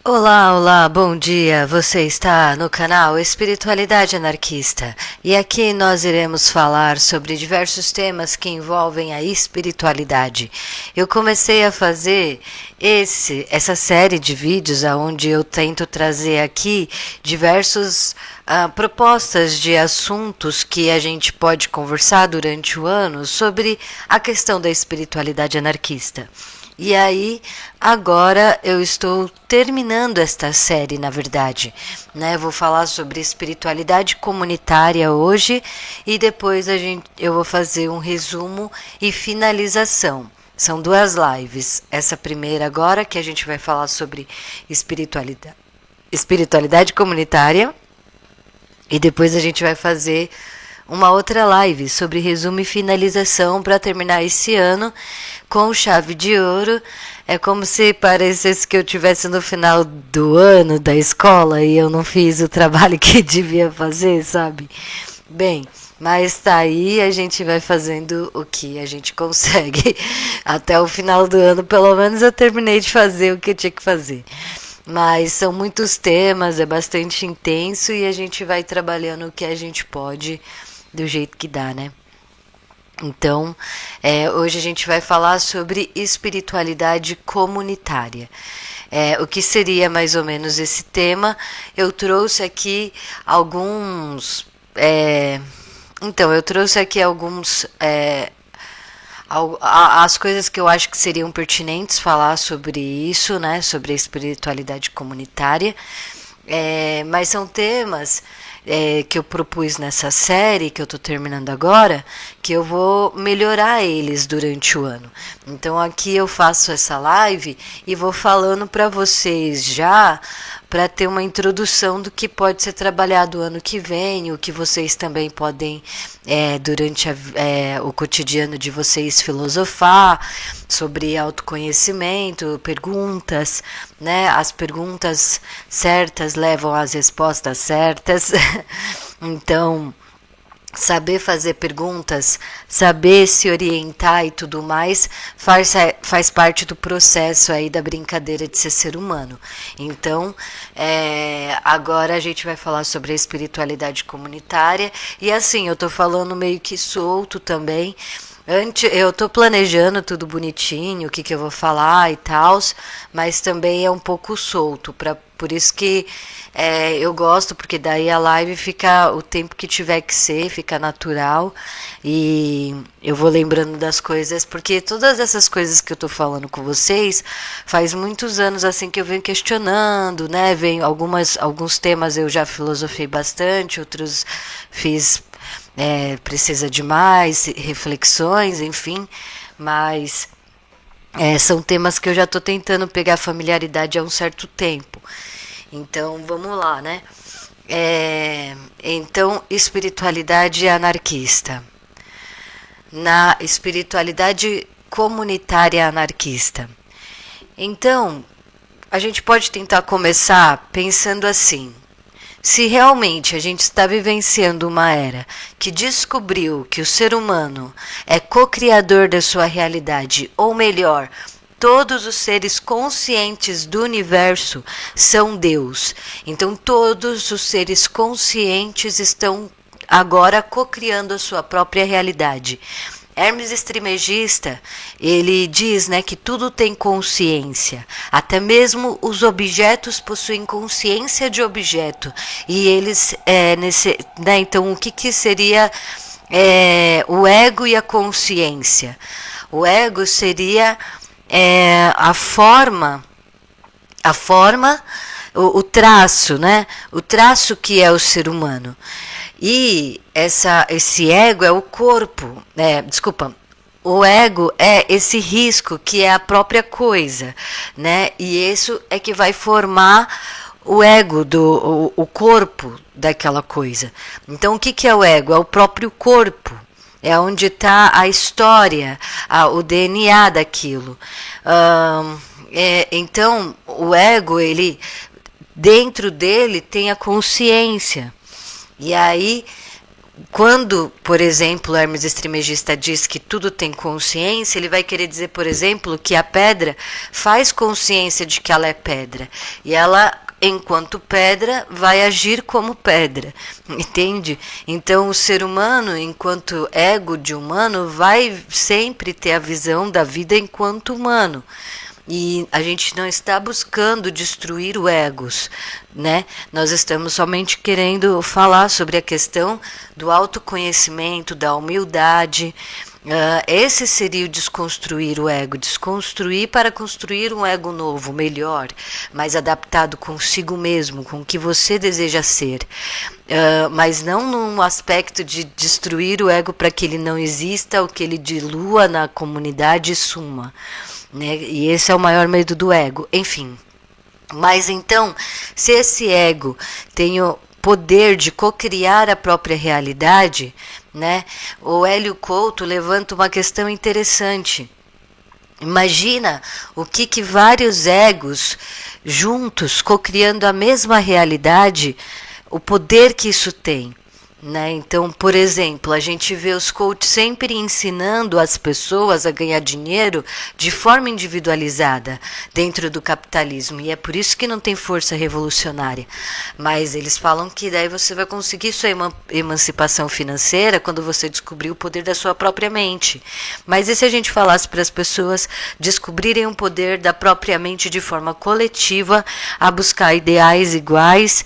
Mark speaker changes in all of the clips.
Speaker 1: Olá, olá, bom dia. Você está no canal Espiritualidade Anarquista e aqui nós iremos falar sobre diversos temas que envolvem a espiritualidade. Eu comecei a fazer essa série de vídeos onde eu tento trazer aqui diversos propostas de assuntos que a gente pode conversar durante o ano sobre a questão da espiritualidade anarquista. E aí, agora eu estou terminando esta série, na verdade, né? Vou falar sobre espiritualidade comunitária hoje e depois eu vou fazer um resumo e finalização. São duas lives. Essa primeira agora que a gente vai falar sobre espiritualidade comunitária e depois a gente vai fazer uma outra live sobre resumo e finalização para terminar esse ano com chave de ouro. É como se parecesse que eu estivesse no final do ano da escola e eu não fiz o trabalho que devia fazer, sabe? Bem, mas tá aí, a gente vai fazendo o que a gente consegue. Até o final do ano, pelo menos eu terminei de fazer o que eu tinha que fazer. Mas são muitos temas, é bastante intenso e a gente vai trabalhando o que a gente pode do jeito que dá, né? Então, hoje a gente vai falar sobre espiritualidade comunitária. O que seria mais ou menos esse tema? Eu trouxe aqui alguns. Eu trouxe aqui alguns. As coisas que eu acho que seriam pertinentes falar sobre isso, né? Sobre a espiritualidade comunitária. Mas são temas que eu propus nessa série, que eu estou terminando agora, que eu vou melhorar eles durante o ano. Então aqui eu faço essa live e vou falando para vocês já, para ter uma introdução do que pode ser trabalhado ano que vem, o que vocês também podem, durante o cotidiano de vocês, filosofar sobre autoconhecimento, perguntas, né? As perguntas certas levam às respostas certas. Então, saber fazer perguntas, saber se orientar e tudo mais, faz parte do processo aí da brincadeira de ser humano. Então, agora a gente vai falar sobre a espiritualidade comunitária. E assim, eu tô falando meio que solto também. Eu tô planejando tudo bonitinho, o que eu vou falar e tal, mas também é um pouco solto, por isso que eu gosto, porque daí a live fica o tempo que tiver que ser, fica natural e eu vou lembrando das coisas, porque todas essas coisas que eu tô falando com vocês faz muitos anos assim que eu venho questionando, né? Alguns temas eu já filosofei bastante, outros fiz precisa de mais reflexões, enfim, mas são temas que eu já estou tentando pegar familiaridade há um certo tempo. Então, vamos lá, né? Então, espiritualidade anarquista. Na espiritualidade comunitária anarquista. Então, a gente pode tentar começar pensando assim. Se realmente a gente está vivenciando uma era que descobriu que o ser humano é co-criador da sua realidade, ou melhor, todos os seres conscientes do universo são Deus. Então todos os seres conscientes estão agora co-criando a sua própria realidade. Hermes Trismegista, ele diz, né, que tudo tem consciência, até mesmo os objetos possuem consciência de objeto, e eles, né, então o que seria o ego e a consciência? O ego seria a forma, o traço, né? O traço que é o ser humano. E esse ego é o corpo, desculpa, o ego é esse risco que é a própria coisa, né? E isso é que vai formar o ego, o corpo daquela coisa. Então, o que é o ego? É o próprio corpo. É onde está a história, o DNA daquilo. Então, o ego, ele dentro dele tem a consciência. E aí, quando, por exemplo, Hermes Trismegisto diz que tudo tem consciência, ele vai querer dizer, por exemplo, que a pedra faz consciência de que ela é pedra. E ela, enquanto pedra, vai agir como pedra, entende? Então, o ser humano, enquanto ego de humano, vai sempre ter a visão da vida enquanto humano. E a gente não está buscando destruir o egos, né? Nós estamos somente querendo falar sobre a questão do autoconhecimento, da humildade. Esse seria o desconstruir o ego, desconstruir para construir um ego novo, melhor, mais adaptado consigo mesmo, com o que você deseja ser. Mas não num aspecto de destruir o ego para que ele não exista ou que ele dilua na comunidade e suma. Né? E esse é o maior medo do ego. Enfim, mas então, se esse ego tem o poder de cocriar a própria realidade, né? O Hélio Couto levanta uma questão interessante. Imagina o que vários egos juntos cocriando a mesma realidade, o poder que isso tem. Né? Então, por exemplo, a gente vê os coaches sempre ensinando as pessoas a ganhar dinheiro de forma individualizada dentro do capitalismo, e é por isso que não tem força revolucionária. Mas eles falam que daí você vai conseguir sua emancipação financeira quando você descobrir o poder da sua própria mente. Mas e se a gente falasse para as pessoas descobrirem o poder da própria mente de forma coletiva, a buscar ideais iguais,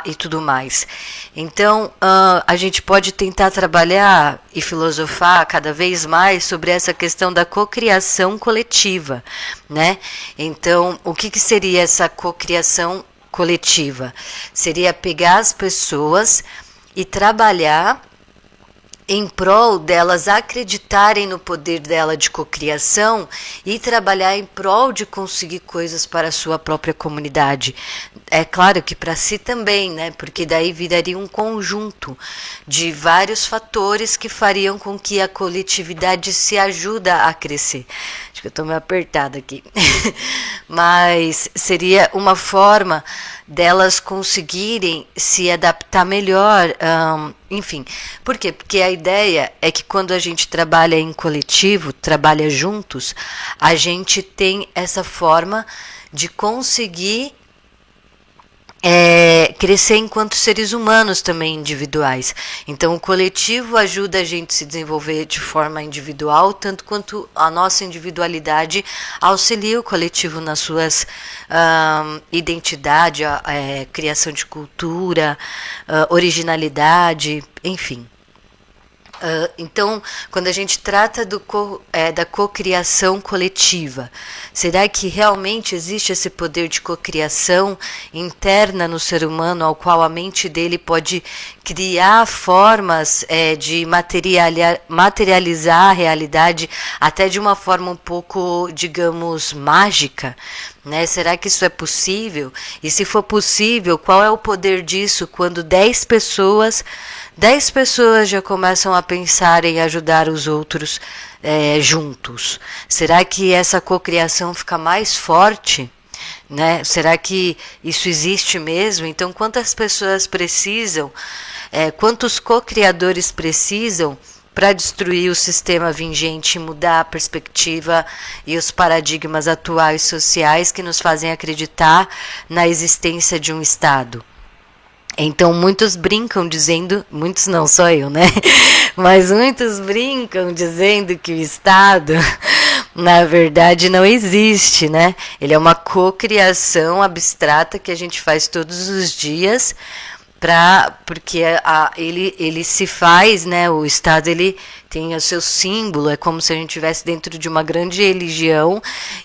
Speaker 1: e tudo mais. Então, a gente pode tentar trabalhar e filosofar cada vez mais sobre essa questão da cocriação coletiva, né? Então, o que seria essa cocriação coletiva? Seria pegar as pessoas e trabalhar em prol delas acreditarem no poder dela de cocriação e trabalhar em prol de conseguir coisas para a sua própria comunidade. É claro que para si também, né? Porque daí viraria um conjunto de vários fatores que fariam com que a coletividade se ajuda a crescer. Acho que eu estou meio apertada aqui. Mas seria uma forma delas conseguirem se adaptar melhor, enfim. Por quê? Porque a ideia é que quando a gente trabalha em coletivo, trabalha juntos, a gente tem essa forma de conseguir crescer enquanto seres humanos também individuais. Então o coletivo ajuda a gente a se desenvolver de forma individual, tanto quanto a nossa individualidade auxilia o coletivo nas suas identidade, criação de cultura, originalidade, enfim. Então, quando a gente trata da cocriação coletiva, será que realmente existe esse poder de cocriação interna no ser humano, ao qual a mente dele pode criar formas de materializar a realidade até de uma forma um pouco, digamos, mágica? Né? Será que isso é possível? E se for possível, qual é o poder disso quando 10 pessoas já começam a pensar em ajudar os outros juntos? Será que essa cocriação fica mais forte? Né? Será que isso existe mesmo? Então, quantas pessoas precisam, quantos co-criadores precisam para destruir o sistema vigente e mudar a perspectiva e os paradigmas atuais sociais que nos fazem acreditar na existência de um Estado? Então muitos brincam dizendo, muitos não, só eu, né? Mas muitos brincam dizendo que o Estado, na verdade, não existe, né? Ele é uma cocriação abstrata que a gente faz todos os dias, porque ele se faz, né? O Estado ele tem o seu símbolo, é como se a gente estivesse dentro de uma grande religião,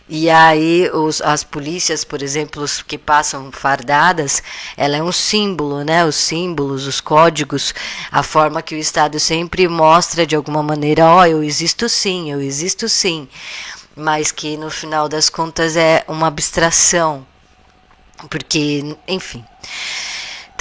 Speaker 1: e aí as polícias, por exemplo, os que passam fardadas, ela é um símbolo, né? Os símbolos, os códigos, a forma que o Estado sempre mostra de alguma maneira, eu existo sim, mas que no final das contas é uma abstração, porque, enfim.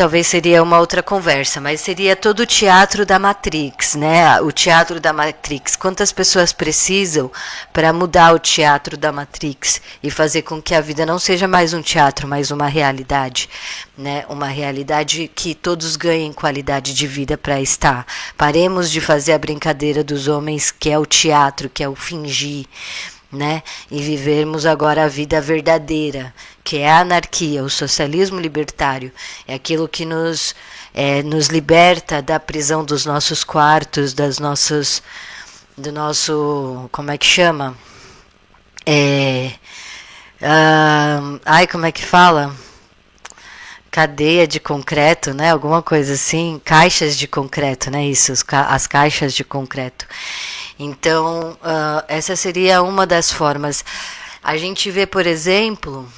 Speaker 1: talvez seria uma outra conversa, mas seria todo o teatro da Matrix, né? O teatro da Matrix. Quantas pessoas precisam para mudar o teatro da Matrix e fazer com que a vida não seja mais um teatro, mas uma realidade, né? Uma realidade que todos ganhem qualidade de vida para estar. Paremos de fazer a brincadeira dos homens, que é o teatro, que é o fingir, né? E vivermos agora a vida verdadeira, que é a anarquia, o socialismo libertário, é aquilo que nos liberta da prisão dos nossos quartos, do nosso, como é que chama? Como é que fala? Cadeia de concreto, né? Alguma coisa assim, caixas de concreto, né? Isso, as caixas de concreto. Então, essa seria uma das formas. A gente vê, por exemplo,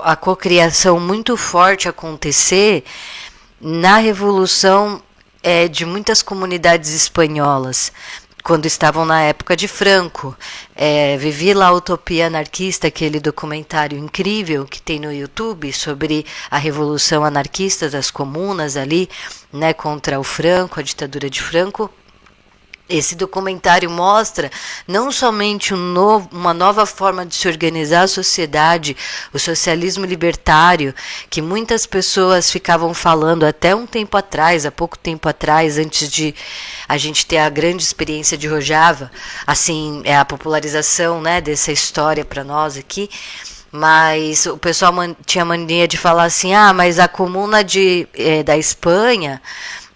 Speaker 1: a cocriação muito forte acontecer na revolução de muitas comunidades espanholas, quando estavam na época de Franco. Vivi lá a Utopia Anarquista, aquele documentário incrível que tem no YouTube sobre a revolução anarquista das comunas ali, né, contra o Franco, a ditadura de Franco. Esse documentário mostra não somente uma nova forma de se organizar a sociedade, o socialismo libertário, que muitas pessoas ficavam falando até um tempo atrás, há pouco tempo atrás, antes de a gente ter a grande experiência de Rojava, assim, a popularização, né, dessa história para nós aqui. Mas o pessoal tinha mania de falar assim, mas a comuna da Espanha,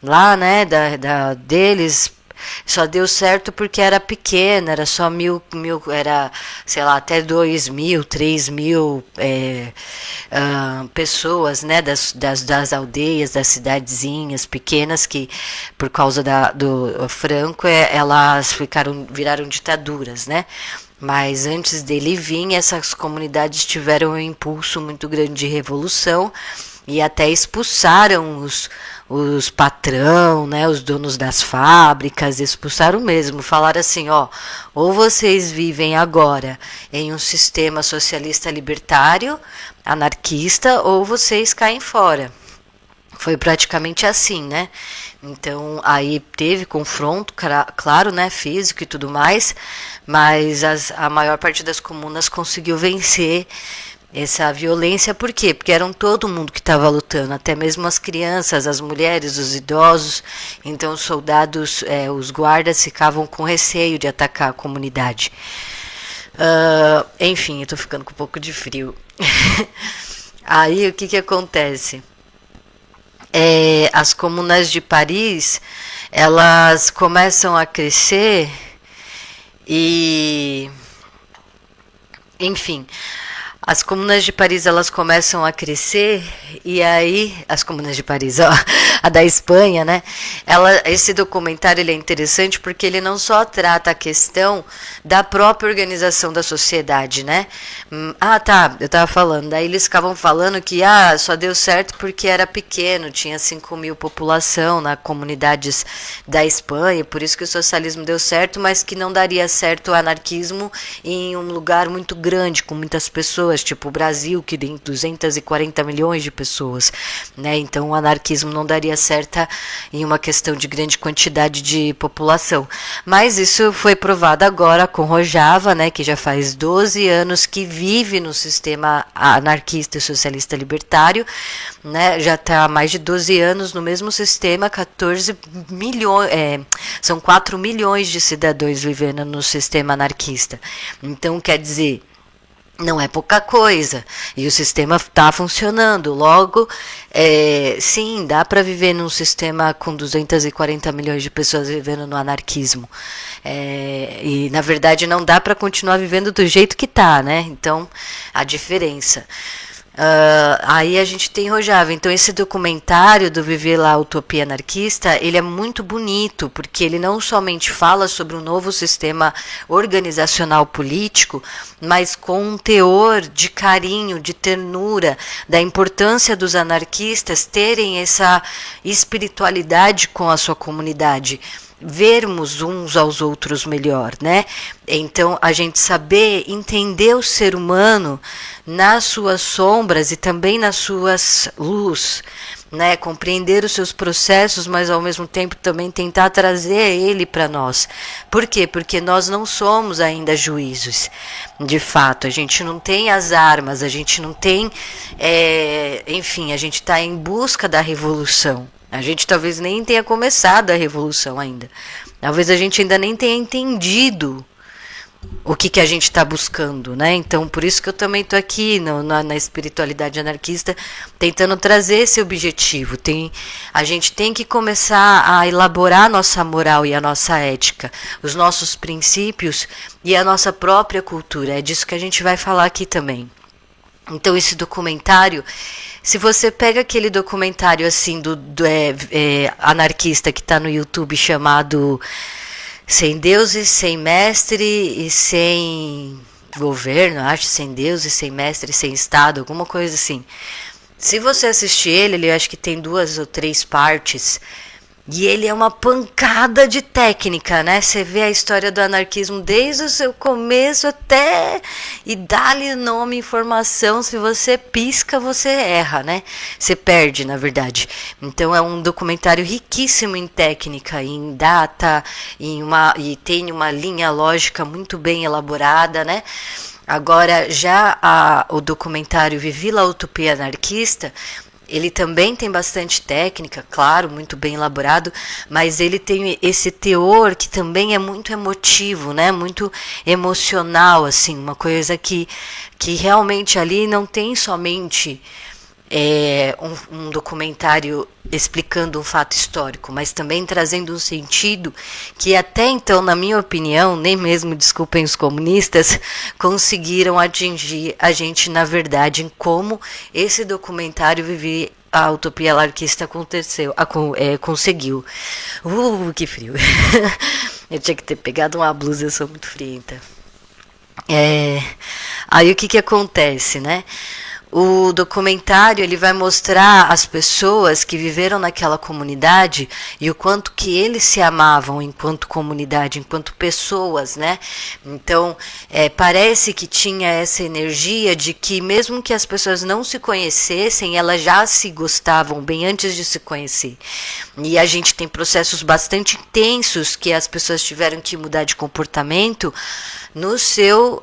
Speaker 1: lá, né, deles, só deu certo porque era pequena, era só mil, era, sei lá, até 2.000, 3.000 pessoas, né, das aldeias, das cidadezinhas pequenas que, por causa do Franco, elas viraram ditaduras, né? Mas antes dele vir, essas comunidades tiveram um impulso muito grande de revolução e até expulsaram os patrão, né, os donos das fábricas, expulsaram mesmo, falaram assim, ou vocês vivem agora em um sistema socialista libertário, anarquista, ou vocês caem fora. Foi praticamente assim, né? Então, aí teve confronto, claro, né, físico e tudo mais, mas a maior parte das comunas conseguiu vencer essa violência. Por quê? Porque eram todo mundo que estava lutando, até mesmo as crianças, as mulheres, os idosos. Então os soldados, os guardas ficavam com receio de atacar a comunidade. Enfim, eu tô ficando com um pouco de frio. Aí o que acontece? As comunas de Paris, elas começam a crescer e, enfim, as comunas de Paris, elas começam a crescer, e aí, as comunas de Paris, a da Espanha, né? Esse documentário ele é interessante porque ele não só trata a questão da própria organização da sociedade, né? Eu tava falando, daí eles ficavam falando que só deu certo porque era pequeno, tinha 5.000 população nas comunidades da Espanha, por isso que o socialismo deu certo, mas que não daria certo o anarquismo em um lugar muito grande, com muitas pessoas, tipo o Brasil, que tem 240 milhões de pessoas, né? Então o anarquismo não daria certo em uma questão de grande quantidade de população. Mas isso foi provado agora com Rojava, né, que já faz 12 anos que vive no sistema anarquista e socialista libertário, né? Já está há mais de 12 anos no mesmo sistema, 14 milhões, são 4 milhões de cidadãos vivendo no sistema anarquista. Então, quer dizer, não é pouca coisa, e o sistema está funcionando. Logo, sim, dá para viver num sistema com 240 milhões de pessoas vivendo no anarquismo, e na verdade não dá para continuar vivendo do jeito que está, né? Então, a diferença. Aí a gente tem Rojava. Então esse documentário do Viver lá, Utopia Anarquista, ele é muito bonito, porque ele não somente fala sobre um novo sistema organizacional político, mas com um teor de carinho, de ternura, da importância dos anarquistas terem essa espiritualidade com a sua comunidade, vermos uns aos outros melhor, né? Então a gente saber entender o ser humano nas suas sombras e também nas suas luz, né, compreender os seus processos, mas ao mesmo tempo também tentar trazer ele para nós. Por quê? Porque nós não somos ainda juízes, de fato. A gente não tem as armas, a gente não tem, enfim, a gente está em busca da revolução. A gente talvez nem tenha começado a revolução ainda. Talvez a gente ainda nem tenha entendido o que a gente está buscando, né? Então, por isso que eu também estou aqui na espiritualidade anarquista, tentando trazer esse objetivo. A gente tem que começar a elaborar a nossa moral e a nossa ética, os nossos princípios e a nossa própria cultura. É disso que a gente vai falar aqui também. Então, esse documentário, se você pega aquele documentário assim do anarquista que está no YouTube chamado Sem Deus e Sem Mestre e Sem Governo, acho, Sem Deus e Sem Mestre e Sem Estado, alguma coisa assim. Se você assistir ele acho que tem 2 ou 3 partes. E ele é uma pancada de técnica, né? Você vê a história do anarquismo desde o seu começo até... E dá-lhe nome, informação, se você pisca, você erra, né? Você perde, na verdade. Então é um documentário riquíssimo em técnica, em data, e tem uma linha lógica muito bem elaborada, né? Agora, já o documentário Vivi la Utopia Anarquista... Ele também tem bastante técnica, claro, muito bem elaborado, mas ele tem esse teor que também é muito emotivo, né? Muito emocional, assim, uma coisa que realmente ali não tem somente um documentário explicando um fato histórico, mas também trazendo um sentido que até então, na minha opinião, nem mesmo, desculpem os comunistas, conseguiram atingir a gente na verdade em como esse documentário Vivi a Utopia Anarquista conseguiu. Que frio. Eu tinha que ter pegado uma blusa, eu sou muito frienta. Aí o que acontece, né? O documentário ele vai mostrar as pessoas que viveram naquela comunidade e o quanto que eles se amavam enquanto comunidade, enquanto pessoas, né? Então, parece que tinha essa energia de que mesmo que as pessoas não se conhecessem, elas já se gostavam bem antes de se conhecer. E a gente tem processos bastante intensos que as pessoas tiveram que mudar de comportamento no seu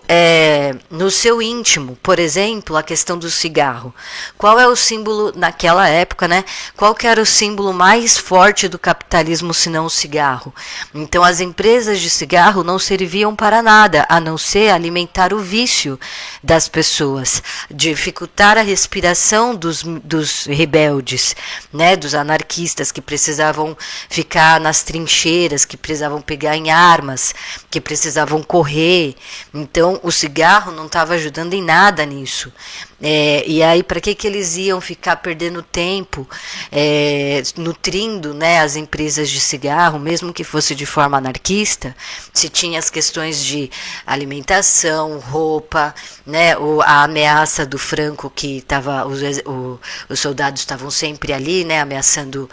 Speaker 1: íntimo. Por exemplo, a questão do cigarro. Qual é o símbolo naquela época, né? Qual que era o símbolo mais forte do capitalismo senão o cigarro? Então as empresas de cigarro não serviam para nada, a não ser alimentar o vício das pessoas, dificultar a respiração dos rebeldes, né? Dos anarquistas que precisavam ficar nas trincheiras, que precisavam pegar em armas, que precisavam correr. Então o cigarro não estava ajudando em nada nisso. E aí, para que eles iam ficar perdendo tempo nutrindo, né, as empresas de cigarro, mesmo que fosse de forma anarquista, se tinha as questões de alimentação, roupa, né, a ameaça do Franco, que tava, os soldados estavam sempre ali, né, ameaçando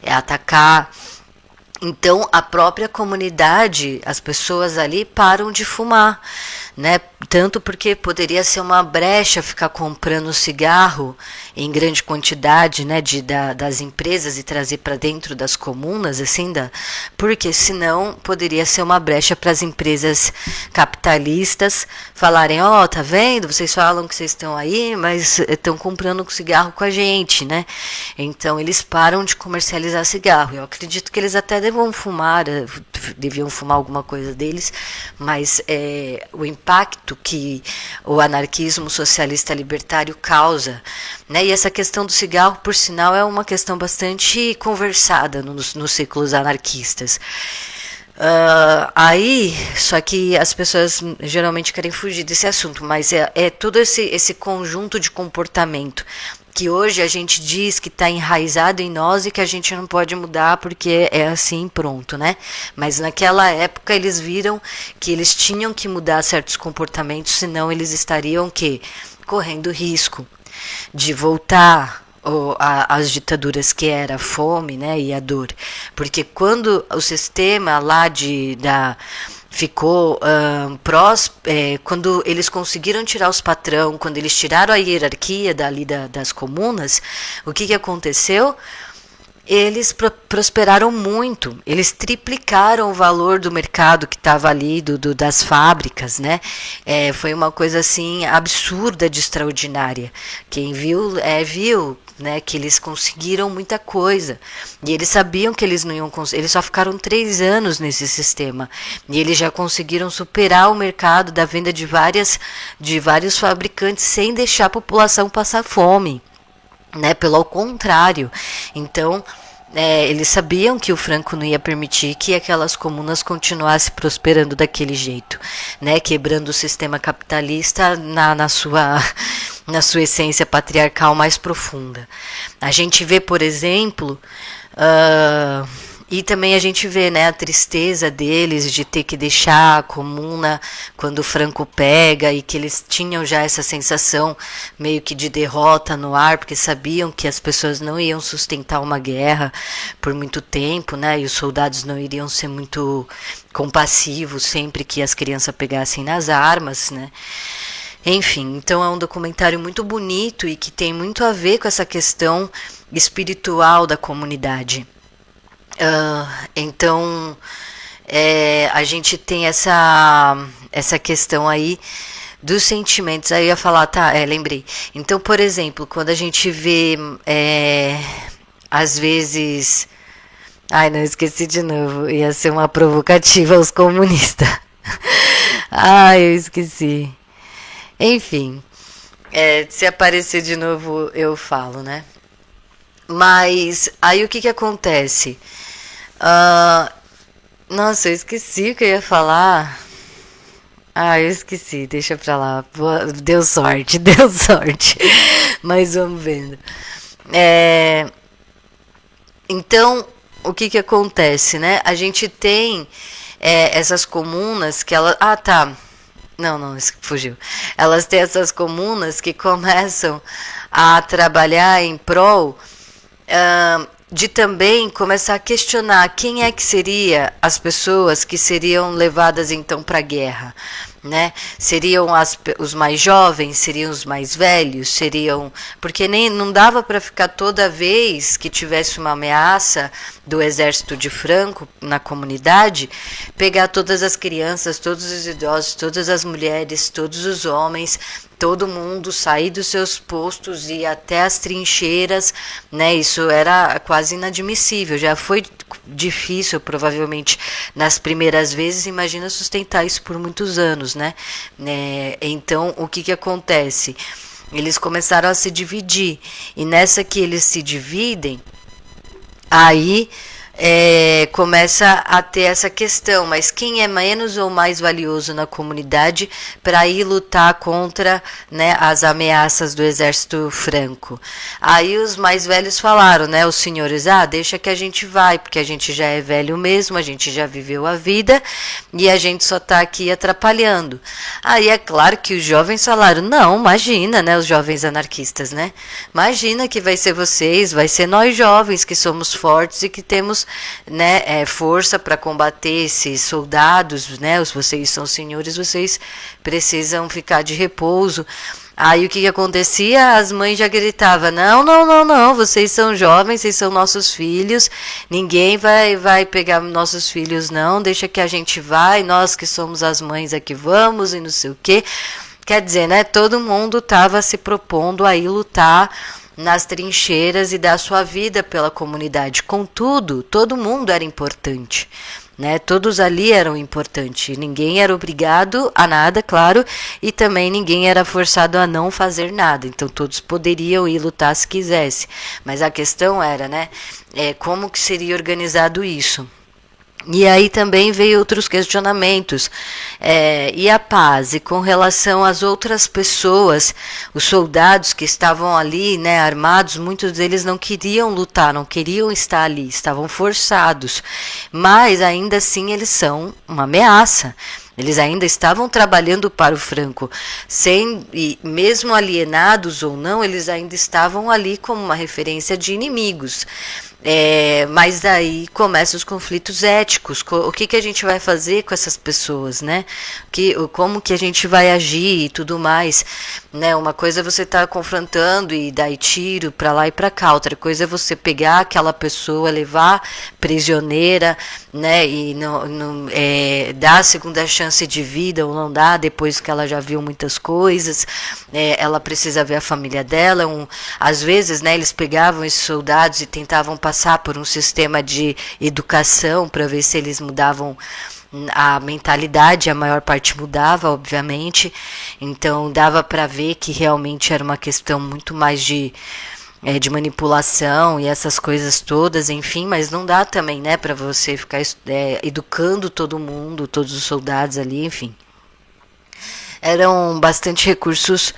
Speaker 1: atacar. Então, a própria comunidade, as pessoas ali param de fumar, né? Tanto porque poderia ser uma brecha ficar comprando cigarro em grande quantidade, né, das empresas e trazer para dentro das comunas, assim, porque senão poderia ser uma brecha para as empresas capitalistas falarem, tá vendo? Vocês falam que vocês estão aí, mas estão comprando cigarro com a gente, né? Então eles param de comercializar cigarro. Eu acredito que eles até deviam fumar alguma coisa deles, mas o impacto que o anarquismo socialista libertário causa, né? E essa questão do cigarro, por sinal, é uma questão bastante conversada nos círculos anarquistas. Só que as pessoas geralmente querem fugir desse assunto, mas é todo esse conjunto de comportamento que hoje a gente diz que está enraizado em nós e que a gente não pode mudar porque é assim, pronto, né? Mas naquela época eles viram que eles tinham que mudar certos comportamentos, senão eles estariam correndo risco de voltar às ditaduras, que era a fome, né, e a dor. Porque quando o sistema lá ficou quando eles conseguiram tirar os patrão, quando eles tiraram a hierarquia dali das comunas, o que aconteceu? Eles prosperaram muito, eles triplicaram o valor do mercado que estava ali, das fábricas, né? Foi uma coisa assim absurda de extraordinária. Quem viu, viu, né, que eles conseguiram muita coisa. E eles sabiam que eles não iam conseguir, eles só ficaram 3 anos nesse sistema. E eles já conseguiram superar o mercado da venda de vários fabricantes sem deixar a população passar fome. Né, pelo contrário. Então, eles sabiam que o Franco não ia permitir que aquelas comunas continuassem prosperando daquele jeito, né, quebrando o sistema capitalista na sua essência patriarcal mais profunda. A gente vê, por exemplo, e também a gente vê, né, a tristeza deles de ter que deixar a comuna quando o Franco pega, e que eles tinham já essa sensação meio que de derrota no ar, porque sabiam que as pessoas não iam sustentar uma guerra por muito tempo, né, e os soldados não iriam ser muito compassivos sempre que as crianças pegassem nas armas, né. Enfim, então é um documentário muito bonito e que tem muito a ver com essa questão espiritual da comunidade. Então, a gente tem essa questão aí dos sentimentos. Aí eu ia falar, lembrei. Então, por exemplo, quando a gente vê, às vezes... Ai, não, esqueci de novo. Ia ser uma provocativa aos comunistas. Ai, eu esqueci. Enfim, se aparecer de novo eu falo, né? Mas aí o que acontece? Nossa, eu esqueci o que eu ia falar. Eu esqueci, deixa pra lá. Deu sorte, deu sorte. Mas vamos vendo. Então, o que acontece, né? A gente tem essas comunas que elas... Não, fugiu. Elas têm essas comunas que começam a trabalhar em prol de também começar a questionar quem é que seria as pessoas que seriam levadas então para a guerra, né? Seriam os mais jovens, seriam os mais velhos, seriam... Porque não dava para ficar toda vez que tivesse uma ameaça do exército de Franco na comunidade, pegar todas as crianças, todos os idosos, todas as mulheres, todos os homens, todo mundo sair dos seus postos e ir até as trincheiras, né? Isso era quase inadmissível, já foi difícil provavelmente nas primeiras vezes, imagina sustentar isso por muitos anos, né? Então o que acontece? Eles começaram a se dividir, e nessa que eles se dividem, aí começa a ter essa questão, mas quem é menos ou mais valioso na comunidade para ir lutar contra, né, as ameaças do exército franco? Aí os mais velhos falaram, né, os senhores, deixa que a gente vai, porque a gente já é velho mesmo, a gente já viveu a vida e a gente só está aqui atrapalhando. Aí é claro que os jovens falaram, não, imagina, né, os jovens anarquistas, né, imagina que vai ser vocês, vai ser nós jovens que somos fortes e que temos, né, força para combater esses soldados, né? Vocês são senhores, vocês precisam ficar de repouso. Aí o que acontecia? As mães já gritavam, não, vocês são jovens, vocês são nossos filhos, ninguém vai pegar nossos filhos não, deixa que a gente vai, nós que somos as mães aqui vamos, e não sei o quê. Quer dizer, né, todo mundo estava se propondo a ir lutar nas trincheiras e dar sua vida pela comunidade. Contudo, todo mundo era importante, né? Todos ali eram importantes. Ninguém era obrigado a nada, claro, e também ninguém era forçado a não fazer nada. Então todos poderiam ir lutar se quisesse. Mas a questão era, né? Como que seria organizado isso? E aí também veio outros questionamentos, e a paz, e com relação às outras pessoas, os soldados que estavam ali, né, armados, muitos deles não queriam lutar, não queriam estar ali, estavam forçados, mas ainda assim eles são uma ameaça. Eles ainda estavam trabalhando para o Franco, e mesmo alienados ou não, eles ainda estavam ali como uma referência de inimigos. Mas daí começam os conflitos éticos. O que a gente vai fazer com essas pessoas, né? Como que a gente vai agir e tudo mais, né? Uma coisa é você estar confrontando e dar tiro para lá e para cá. Outra coisa é você pegar aquela pessoa, levar prisioneira, né? E dar a segunda chance de vida ou não dar, depois que ela já viu muitas coisas. Ela precisa ver a família dela. Às vezes, né? Eles pegavam esses soldados e tentavam passar por um sistema de educação para ver se eles mudavam a mentalidade. A maior parte mudava, obviamente, então dava para ver que realmente era uma questão muito mais de manipulação e essas coisas todas, enfim, mas não dá também, né, para você ficar educando todo mundo, todos os soldados ali, enfim. Eram bastante recursos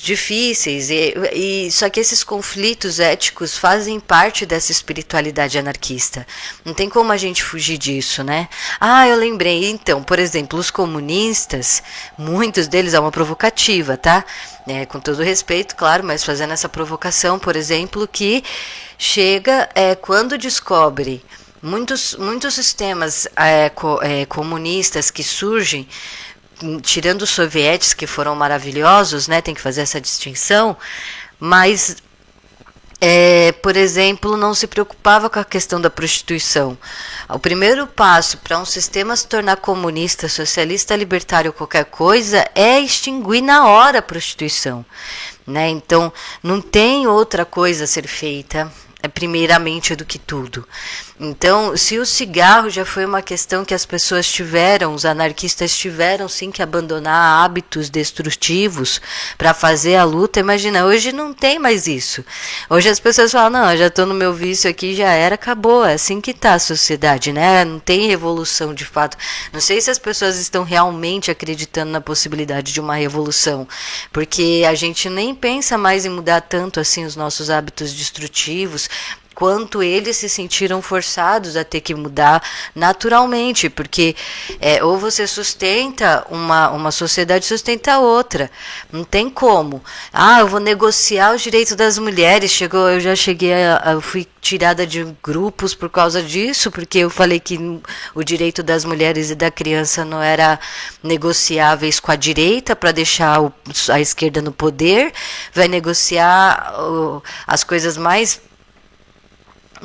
Speaker 1: difíceis, só que esses conflitos éticos fazem parte dessa espiritualidade anarquista. Não tem como a gente fugir disso, né? Eu lembrei, então, por exemplo, os comunistas, muitos deles é uma provocativa, tá? Com todo respeito, claro, mas fazendo essa provocação, por exemplo, que chega quando descobre muitos sistemas comunistas que surgem, tirando os sovietes, que foram maravilhosos, né, tem que fazer essa distinção, mas, por exemplo, não se preocupava com a questão da prostituição. O primeiro passo para um sistema se tornar comunista, socialista, libertário, qualquer coisa, é extinguir na hora a prostituição, né? Então, não tem outra coisa a ser feita, primeiramente do que tudo. Então, se o cigarro já foi uma questão que as pessoas tiveram, os anarquistas tiveram sim que abandonar hábitos destrutivos para fazer a luta, imagina, hoje não tem mais isso. Hoje as pessoas falam, não, eu já estou no meu vício aqui, já era, acabou, é assim que está a sociedade, né? Não tem revolução de fato. Não sei se as pessoas estão realmente acreditando na possibilidade de uma revolução, porque a gente nem pensa mais em mudar tanto assim os nossos hábitos destrutivos, quanto eles se sentiram forçados a ter que mudar naturalmente, porque ou você sustenta uma sociedade, sustenta outra, não tem como. Eu vou negociar os direitos das mulheres, eu já cheguei eu fui tirada de grupos por causa disso, porque eu falei que o direito das mulheres e da criança não era negociáveis com a direita para deixar a esquerda no poder, vai negociar as coisas mais,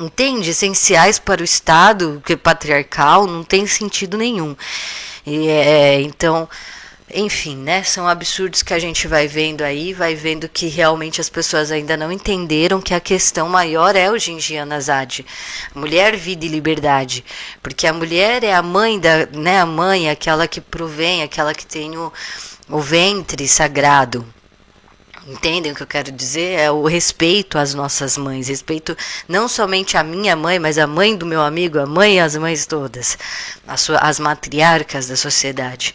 Speaker 1: entende, essenciais para o Estado, que é patriarcal, não tem sentido nenhum. Então, enfim, né, são absurdos que a gente vai vendo aí, vai vendo que realmente as pessoas ainda não entenderam que a questão maior é o Gingian Azad, mulher, vida e liberdade, porque a mulher é a mãe a mãe, aquela que provém, aquela que tem o ventre sagrado. Entendem o que eu quero dizer? É o respeito às nossas mães, respeito não somente à minha mãe, mas à mãe do meu amigo, a mãe e as mães todas, as matriarcas da sociedade.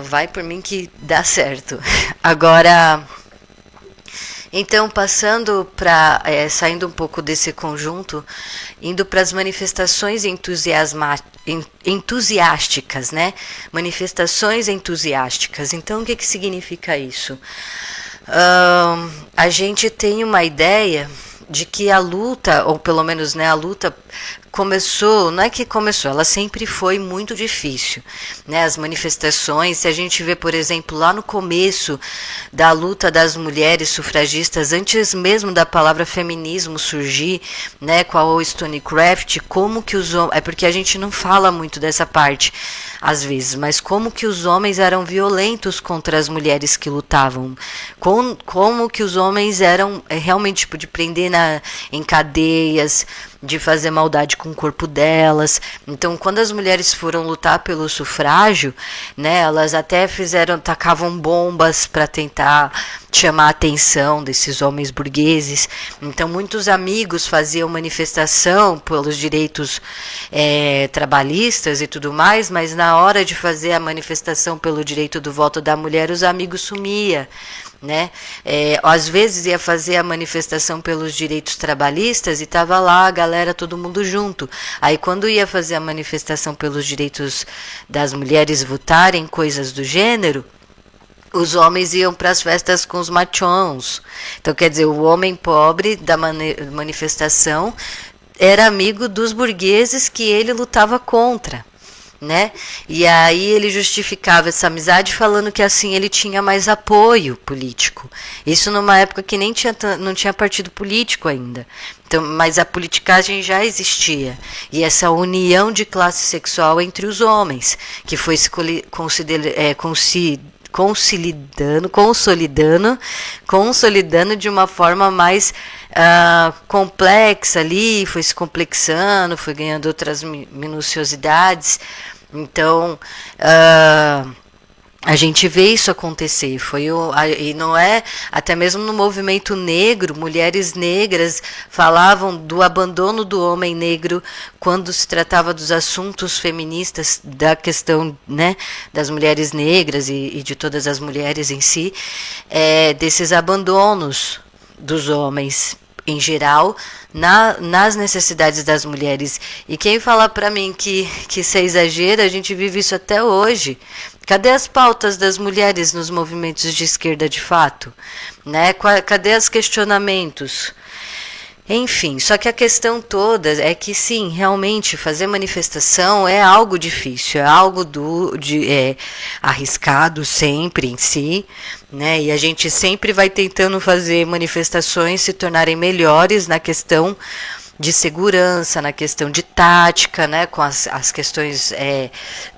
Speaker 1: Vai por mim que dá certo. Agora, então, passando para, saindo um pouco desse conjunto, indo para as manifestações entusiásticas, né? Manifestações entusiásticas. Então, o que significa isso? A gente tem uma ideia de que a luta, ou pelo menos, né, a luta começou, não é que começou, ela sempre foi muito difícil, né? As manifestações, se a gente vê, por exemplo, lá no começo da luta das mulheres sufragistas, antes mesmo da palavra feminismo surgir, né, com a Wollstonecraft, como que os homens, porque a gente não fala muito dessa parte às vezes, mas como que os homens eram violentos contra as mulheres que lutavam, como que os homens eram realmente tipo de prender em cadeias, de fazer maldade com o corpo delas. Então, quando as mulheres foram lutar pelo sufrágio, né, elas até tacavam bombas para tentar chamar a atenção desses homens burgueses. Então muitos amigos faziam manifestação pelos direitos trabalhistas e tudo mais, mas na hora de fazer a manifestação pelo direito do voto da mulher, os amigos sumiam, né? Às vezes ia fazer a manifestação pelos direitos trabalhistas e tava lá a galera, todo mundo junto. Aí quando ia fazer a manifestação pelos direitos das mulheres votarem, coisas do gênero, os homens iam para as festas com os machões. Então, quer dizer, o homem pobre da manifestação era amigo dos burgueses que ele lutava contra, né? E aí ele justificava essa amizade falando que assim ele tinha mais apoio político. Isso numa época que nem não tinha partido político ainda. Então, mas a politicagem já existia. E essa união de classe sexual entre os homens, que foi se consolidando de uma forma mais complexa ali, foi se complexando, foi ganhando outras minuciosidades. Então, a gente vê isso acontecer. E não é, até mesmo no movimento negro, mulheres negras falavam do abandono do homem negro quando se tratava dos assuntos feministas, da questão, né, das mulheres negras e de todas as mulheres em si, desses abandonos dos homens em geral nas necessidades das mulheres. E quem falar para mim que isso é exagero, a gente vive isso até hoje. Cadê as pautas das mulheres nos movimentos de esquerda de fato? Né? Cadê os questionamentos? Enfim, só que a questão toda é que sim, realmente fazer manifestação é algo difícil, é algo arriscado sempre em si, né? E a gente sempre vai tentando fazer manifestações se tornarem melhores na questão de segurança, na questão de tática, né? Com as questões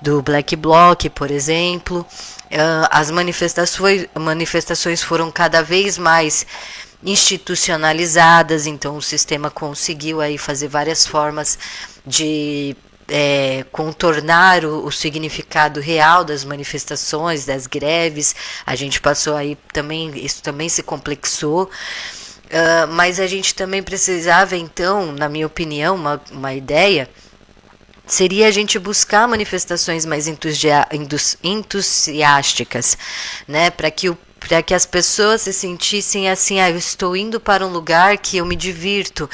Speaker 1: do Black Bloc, por exemplo. As manifestações foram cada vez mais institucionalizadas, então o sistema conseguiu aí fazer várias formas de contornar o significado real das manifestações, das greves. A gente passou aí também, isso também se complexou, mas a gente também precisava, então, na minha opinião, uma ideia seria a gente buscar manifestações mais entusiásticas, né, para que as pessoas se sentissem assim, eu estou indo para um lugar que eu me divirto.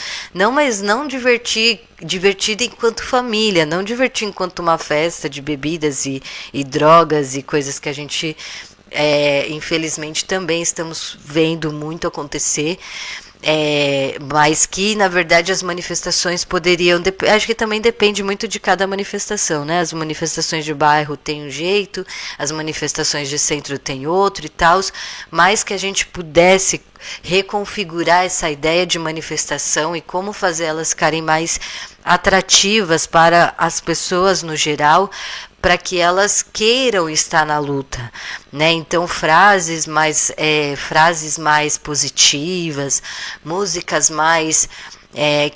Speaker 1: Mas não divertido enquanto família, não divertir enquanto uma festa de bebidas e drogas e coisas que a gente, infelizmente, também estamos vendo muito acontecer. Mas que na verdade as manifestações poderiam, acho que também depende muito de cada manifestação, né? As manifestações de bairro tem um jeito, as manifestações de centro tem outro e tal, mas que a gente pudesse reconfigurar essa ideia de manifestação e como fazer elas ficarem mais atrativas para as pessoas no geral, para que elas queiram estar na luta, né? Então frases mais positivas, músicas mais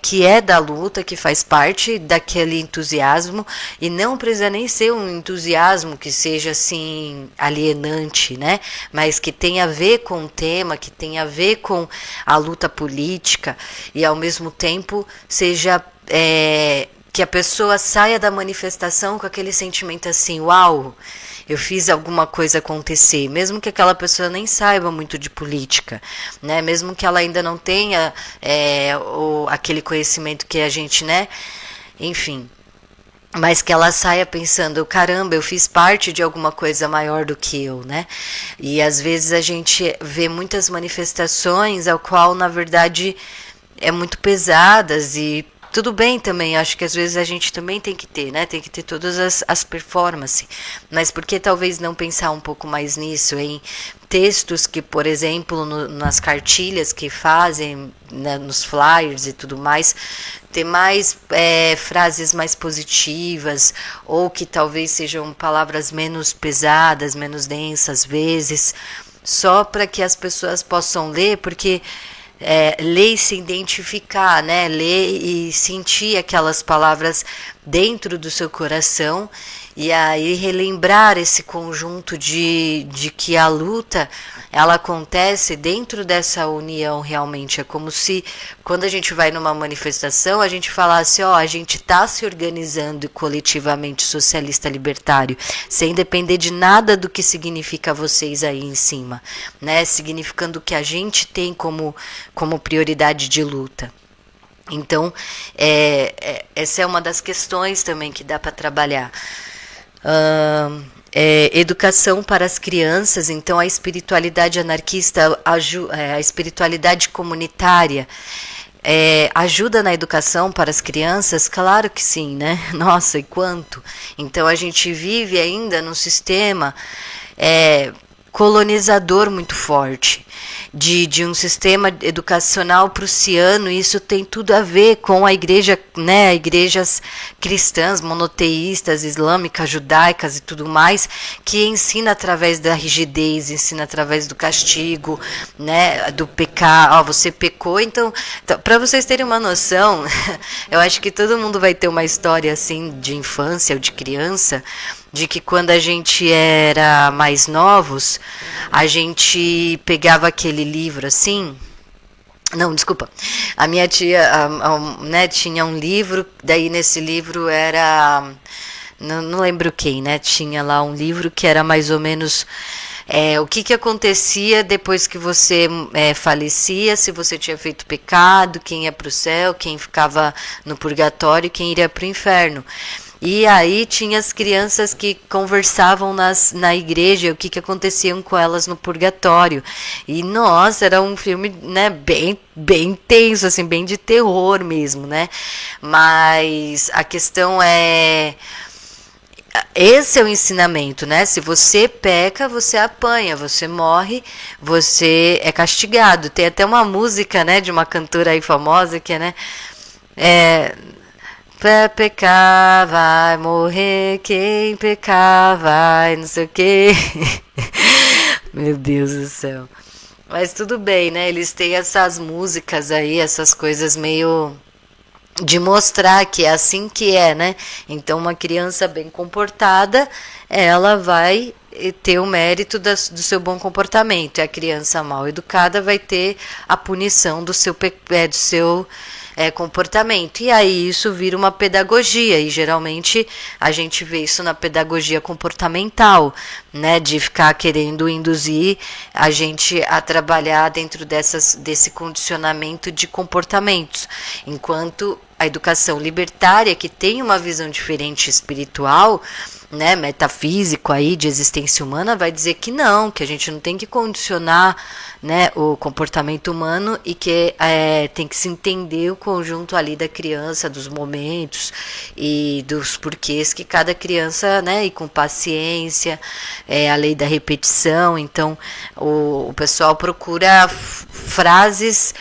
Speaker 1: que da luta, que faz parte daquele entusiasmo, e não precisa nem ser um entusiasmo que seja assim alienante, né? Mas que tenha a ver com o tema, que tenha a ver com a luta política, e ao mesmo tempo seja que a pessoa saia da manifestação com aquele sentimento assim, uau, eu fiz alguma coisa acontecer, mesmo que aquela pessoa nem saiba muito de política, né? Mesmo que ela ainda não tenha aquele conhecimento que a gente, né? Enfim, mas que ela saia pensando, caramba, eu fiz parte de alguma coisa maior do que eu, né? E às vezes a gente vê muitas manifestações ao qual, na verdade, muito pesadas, e tudo bem também, acho que às vezes a gente também tem que ter, né? Tem que ter todas as performances. Mas por que talvez não pensar um pouco mais nisso, em textos que, por exemplo, nas cartilhas que fazem, né, nos flyers e tudo mais, ter mais frases mais positivas, ou que talvez sejam palavras menos pesadas, menos densas às vezes, só para que as pessoas possam ler, porque ler e se identificar, né? Ler e sentir aquelas palavras dentro do seu coração, E aí relembrar esse conjunto de que a luta ela acontece dentro dessa união realmente. É como se quando a gente vai numa manifestação a gente falasse, ó, a gente está se organizando coletivamente socialista libertário, sem depender de nada do que significa vocês aí em cima, né? Significando o que a gente tem como prioridade de luta. Então, essa é uma das questões também que dá para trabalhar. Educação para as crianças, então a espiritualidade anarquista, a espiritualidade comunitária, ajuda na educação para as crianças? Claro que sim, né? Nossa, e quanto? Então a gente vive ainda num sistema colonizador muito forte, de um sistema educacional prussiano, e isso tem tudo a ver com a igreja, né, igrejas cristãs, monoteístas, islâmicas, judaicas e tudo mais, que ensina através da rigidez, ensina através do castigo, né, do pecar. Ó, você pecou, então para vocês terem uma noção, eu acho que todo mundo vai ter uma história assim de infância ou de criança, de que quando a gente era mais novos, a gente pegava aquele livro assim. Não, desculpa. A minha tia né, tinha um livro, daí nesse livro era. Não lembro quem, né? Tinha lá um livro que era mais ou menos. O que acontecia depois que você falecia, se você tinha feito pecado, quem ia para o céu, quem ficava no purgatório, quem iria para o inferno. E aí tinha as crianças que conversavam na igreja, o que acontecia com elas no purgatório. E, nossa, era um filme, né, bem tenso, assim, bem de terror mesmo, né? Mas a questão é... Esse é o ensinamento, né? Se você peca, você apanha, você morre, você é castigado. Tem até uma música, né, de uma cantora aí famosa que é, né... Pra pecar vai morrer, quem pecar vai não sei o que. Meu Deus do céu. Mas tudo bem, né? Eles têm essas músicas aí, essas coisas meio de mostrar que é assim que é, né? Então uma criança bem comportada, ela vai ter o mérito do seu bom comportamento. E a criança mal educada vai ter a punição do seu comportamento. E aí isso vira uma pedagogia, e geralmente a gente vê isso na pedagogia comportamental, né, de ficar querendo induzir a gente a trabalhar dentro desse condicionamento de comportamentos, enquanto a educação libertária, que tem uma visão diferente espiritual, né, metafísico aí de existência humana, vai dizer que não, que a gente não tem que condicionar, né, o comportamento humano, e que tem que se entender o conjunto ali da criança, dos momentos e dos porquês que cada criança, né, e com paciência, a lei da repetição. Então o pessoal procura frases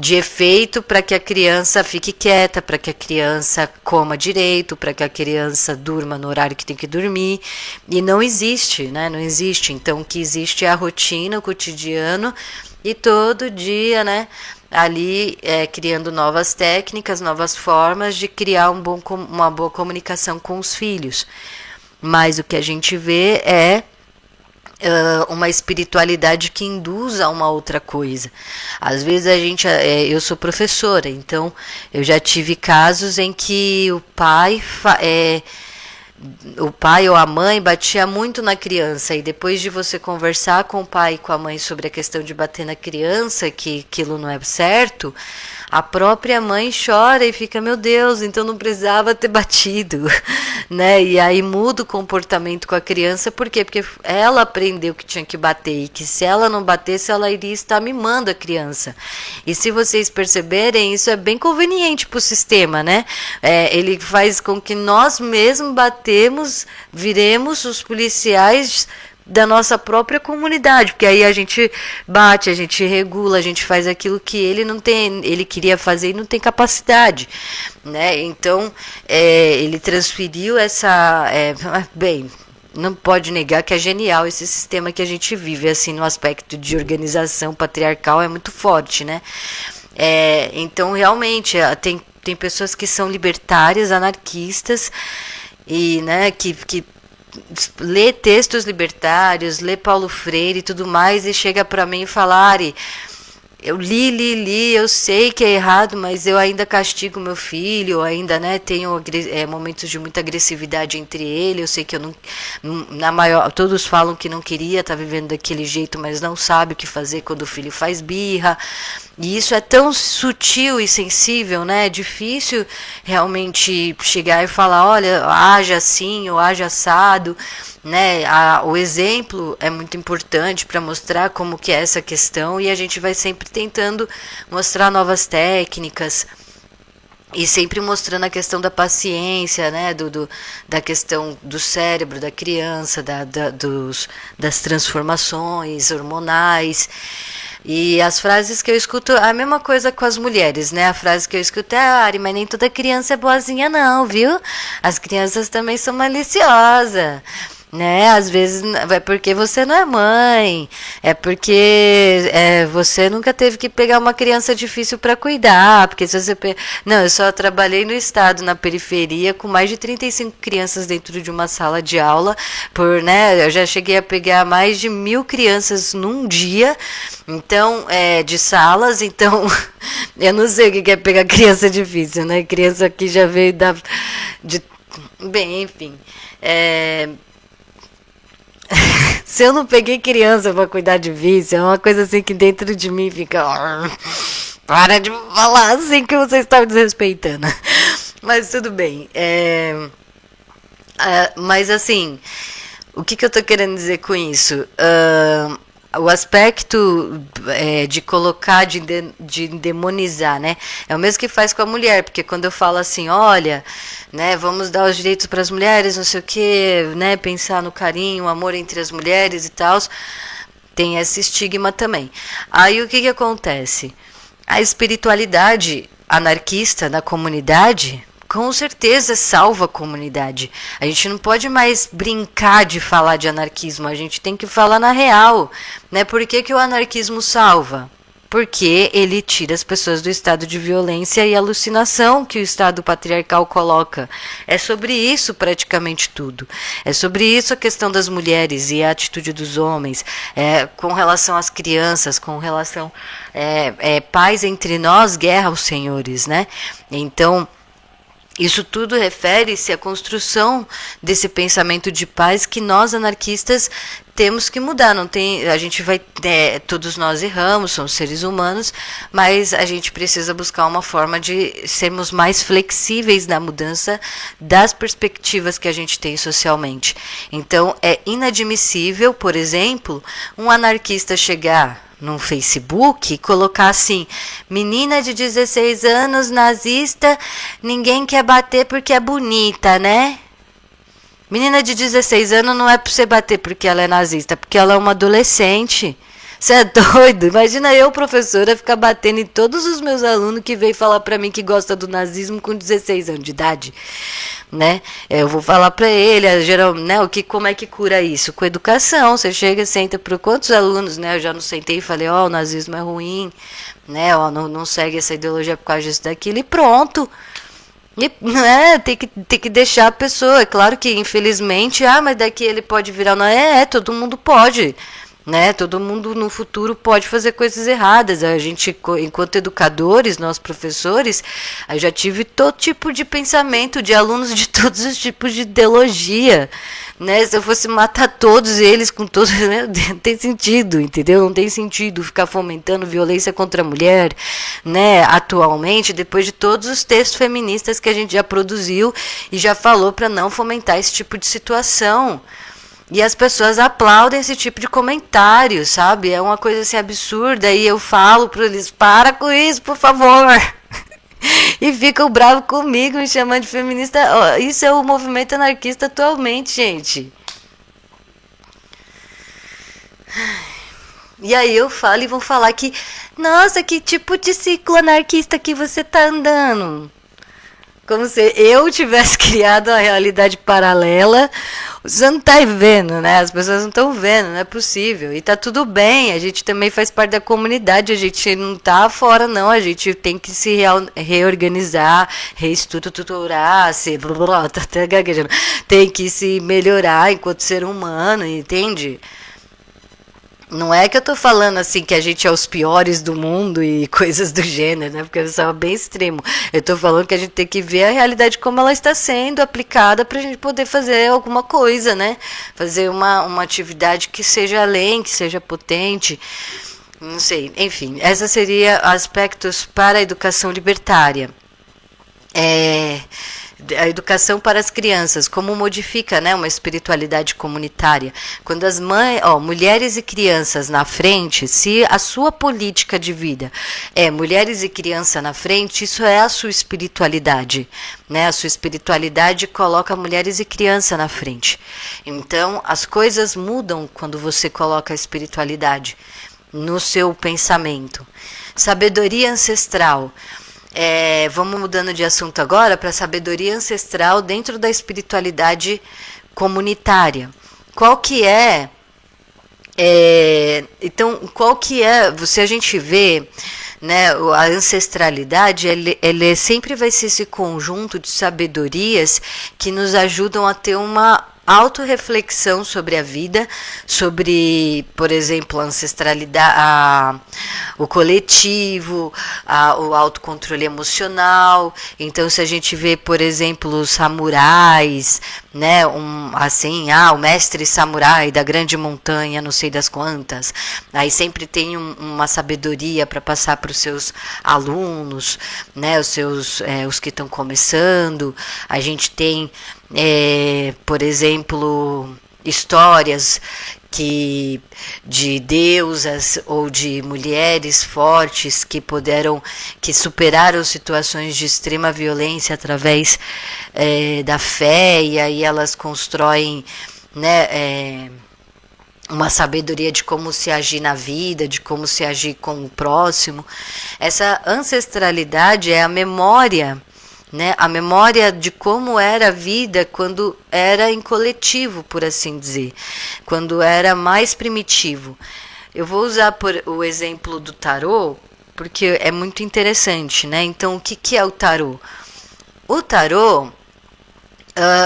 Speaker 1: de efeito para que a criança fique quieta, para que a criança coma direito, para que a criança durma no horário que tem que dormir. E não existe, né? Não existe. Então o que existe é a rotina, o cotidiano, e todo dia, né, ali criando novas técnicas, novas formas de criar uma boa comunicação com os filhos. Mas o que a gente vê é uma espiritualidade que induz a uma outra coisa. Às vezes eu sou professora, então eu já tive casos em que o pai ou a mãe batia muito na criança, e depois de você conversar com o pai e com a mãe sobre a questão de bater na criança, que aquilo não é certo, a própria mãe chora e fica, meu Deus, então não precisava ter batido, né? E aí muda o comportamento com a criança. Por quê? Porque ela aprendeu que tinha que bater, e que se ela não batesse, ela iria estar mimando a criança. E se vocês perceberem, isso é bem conveniente para o sistema, né? Ele faz com que nós mesmos viremos os policiais da nossa própria comunidade, porque aí a gente bate, a gente regula, a gente faz aquilo que ele queria fazer e não tem capacidade, né? Então ele transferiu bem, não pode negar que é genial esse sistema que a gente vive, assim, no aspecto de organização patriarcal, é muito forte, né? Então realmente tem pessoas que são libertárias, anarquistas, e, né, que lê textos libertários, lê Paulo Freire e tudo mais, e chega para mim e fala: Ari, eu li, eu sei que é errado, mas eu ainda castigo meu filho, eu ainda, né, tenho momentos de muita agressividade entre ele, eu sei que eu não, na maior, todos falam que não queria estar vivendo daquele jeito, mas não sabe o que fazer quando o filho faz birra, e isso é tão sutil e sensível, né, é difícil realmente chegar e falar: olha, haja assim, ou haja assado, né, o exemplo é muito importante para mostrar como que é essa questão, e a gente vai sempre tentando mostrar novas técnicas e sempre mostrando a questão da paciência, né, da questão do cérebro da criança, das transformações hormonais. E as frases que eu escuto, a mesma coisa com as mulheres, né? A frase que eu escuto é: Ari, mas nem toda criança é boazinha não, viu? As crianças também são maliciosas, né? Às vezes é porque você não é mãe, é porque você nunca teve que pegar uma criança difícil para cuidar, porque se você não, eu só trabalhei no estado, na periferia, com mais de 35 crianças dentro de uma sala de aula, né? Eu já cheguei a pegar mais de 1.000 crianças num dia, então, de salas, então eu não sei o que é pegar criança difícil, né? Criança que já veio bem, enfim. Se eu não peguei criança pra cuidar de vício, é uma coisa assim que dentro de mim fica: para de falar assim que você está me desrespeitando. Mas tudo bem. Mas assim, o que eu tô querendo dizer com isso? O aspecto de colocar, de demonizar, né? É o mesmo que faz com a mulher, porque quando eu falo assim: olha, né, vamos dar os direitos para as mulheres, não sei o que, né, pensar no carinho, o amor entre as mulheres e tal, tem esse estigma também. Aí o que acontece? A espiritualidade anarquista da comunidade com certeza salva a comunidade. A gente não pode mais brincar de falar de anarquismo, a gente tem que falar na real, né? Por que o anarquismo salva? Porque ele tira as pessoas do estado de violência e alucinação que o estado patriarcal coloca. É sobre isso praticamente tudo. É sobre isso a questão das mulheres e a atitude dos homens, com relação às crianças, com relação paz entre nós, guerra aos senhores, né? Então, isso tudo refere-se à construção desse pensamento de paz que nós anarquistas temos que mudar. Não tem, a gente vai, todos nós erramos, somos seres humanos, mas a gente precisa buscar uma forma de sermos mais flexíveis na mudança das perspectivas que a gente tem socialmente. Então, é inadmissível, por exemplo, um anarquista chegar no Facebook e colocar assim: menina de 16 anos nazista, ninguém quer bater porque é bonita, né? Menina de 16 anos não é pra você bater porque ela é nazista, porque ela é uma adolescente. Você é doido? Imagina eu, professora, ficar batendo em todos os meus alunos que veio falar pra mim que gosta do nazismo com 16 anos de idade, né? Eu vou falar pra ele, geral, né, como é que cura isso? Com educação. Você chega e senta para quantos alunos, né? Eu já não sentei e falei: ó, o nazismo é ruim, né? Ó, não segue essa ideologia por causa disso, daquilo, e pronto. E, né, tem que deixar a pessoa. É claro que, infelizmente, mas daqui ele pode virar. Não, todo mundo pode. Né? Todo mundo no futuro pode fazer coisas erradas. A gente, enquanto educadores, nós professores, eu já tive todo tipo de pensamento, de alunos de todos os tipos de ideologia, né? Se eu fosse matar todos eles com todos, né? Não tem sentido, entendeu? Não tem sentido ficar fomentando violência contra a mulher, né? Atualmente, depois de todos os textos feministas que a gente já produziu e já falou para não fomentar esse tipo de situação. E as pessoas aplaudem esse tipo de comentário, sabe? É uma coisa assim absurda. E eu falo para eles: para com isso, por favor. E ficam bravos comigo, me chamando de feminista. Isso é o movimento anarquista atualmente, gente. E aí eu falo e vão falar que: nossa, que tipo de ciclo anarquista que você tá andando? Como se eu tivesse criado uma realidade paralela Você não tá vendo, né? As pessoas não estão vendo, não é possível. E tá tudo bem, a gente também faz parte da comunidade, a gente não tá fora, não. A gente tem que se reorganizar, reestruturar, tá até gaguejando. Tem que se melhorar enquanto ser humano, entende? Não é que eu tô falando assim que a gente é os piores do mundo e coisas do gênero, né? Porque eu sou bem extremo. Eu tô falando que a gente tem que ver a realidade como ela está sendo aplicada pra gente poder fazer alguma coisa, né? Fazer uma atividade que seja além, que seja potente. Não sei. Enfim, essa seria aspectos para a educação libertária. A educação para as crianças, como modifica, né, uma espiritualidade comunitária. Quando as mulheres e crianças na frente, se a sua política de vida é mulheres e criança na frente, isso é a sua espiritualidade, né? A sua espiritualidade coloca mulheres e criança na frente. Então, as coisas mudam quando você coloca a espiritualidade no seu pensamento. Sabedoria ancestral. Vamos mudando de assunto agora para a sabedoria ancestral dentro da espiritualidade comunitária. Qual que é, então, qual que é, se a gente vê, né, a ancestralidade, ele sempre vai ser esse conjunto de sabedorias que nos ajudam a ter uma autorreflexão sobre a vida, sobre, por exemplo, a ancestralidade, o coletivo, o autocontrole emocional. Então, se a gente vê, por exemplo, os samurais, né, o mestre samurai da grande montanha, não sei das quantas, aí sempre tem uma sabedoria para passar para os seus alunos, né, os que estão começando. A gente tem, por exemplo, histórias de deusas ou de mulheres fortes que superaram situações de extrema violência através da fé, e aí elas constroem, né, uma sabedoria de como se agir na vida, de como se agir com o próximo. Essa ancestralidade é a memória, né? A memória de como era a vida quando era em coletivo, por assim dizer, quando era mais primitivo. Eu vou usar o exemplo do tarô, porque é muito interessante, né? Então, o que é o tarô? O tarô,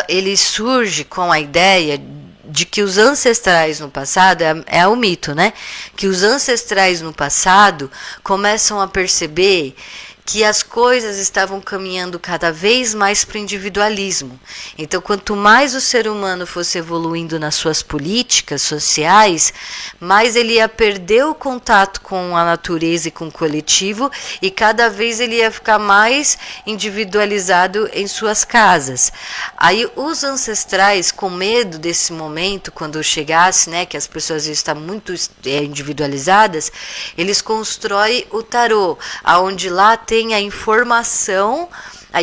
Speaker 1: ele surge com a ideia de que os ancestrais no passado, é o mito, né? Que os ancestrais no passado começam a perceber que as coisas estavam caminhando cada vez mais para o individualismo. Então, quanto mais o ser humano fosse evoluindo nas suas políticas sociais, mais ele ia perder o contato com a natureza e com o coletivo, e cada vez ele ia ficar mais individualizado em suas casas. Aí os ancestrais, com medo desse momento, quando chegasse, né, que as pessoas iam estar muito individualizadas, eles constroem o tarô, aonde lá tem a informação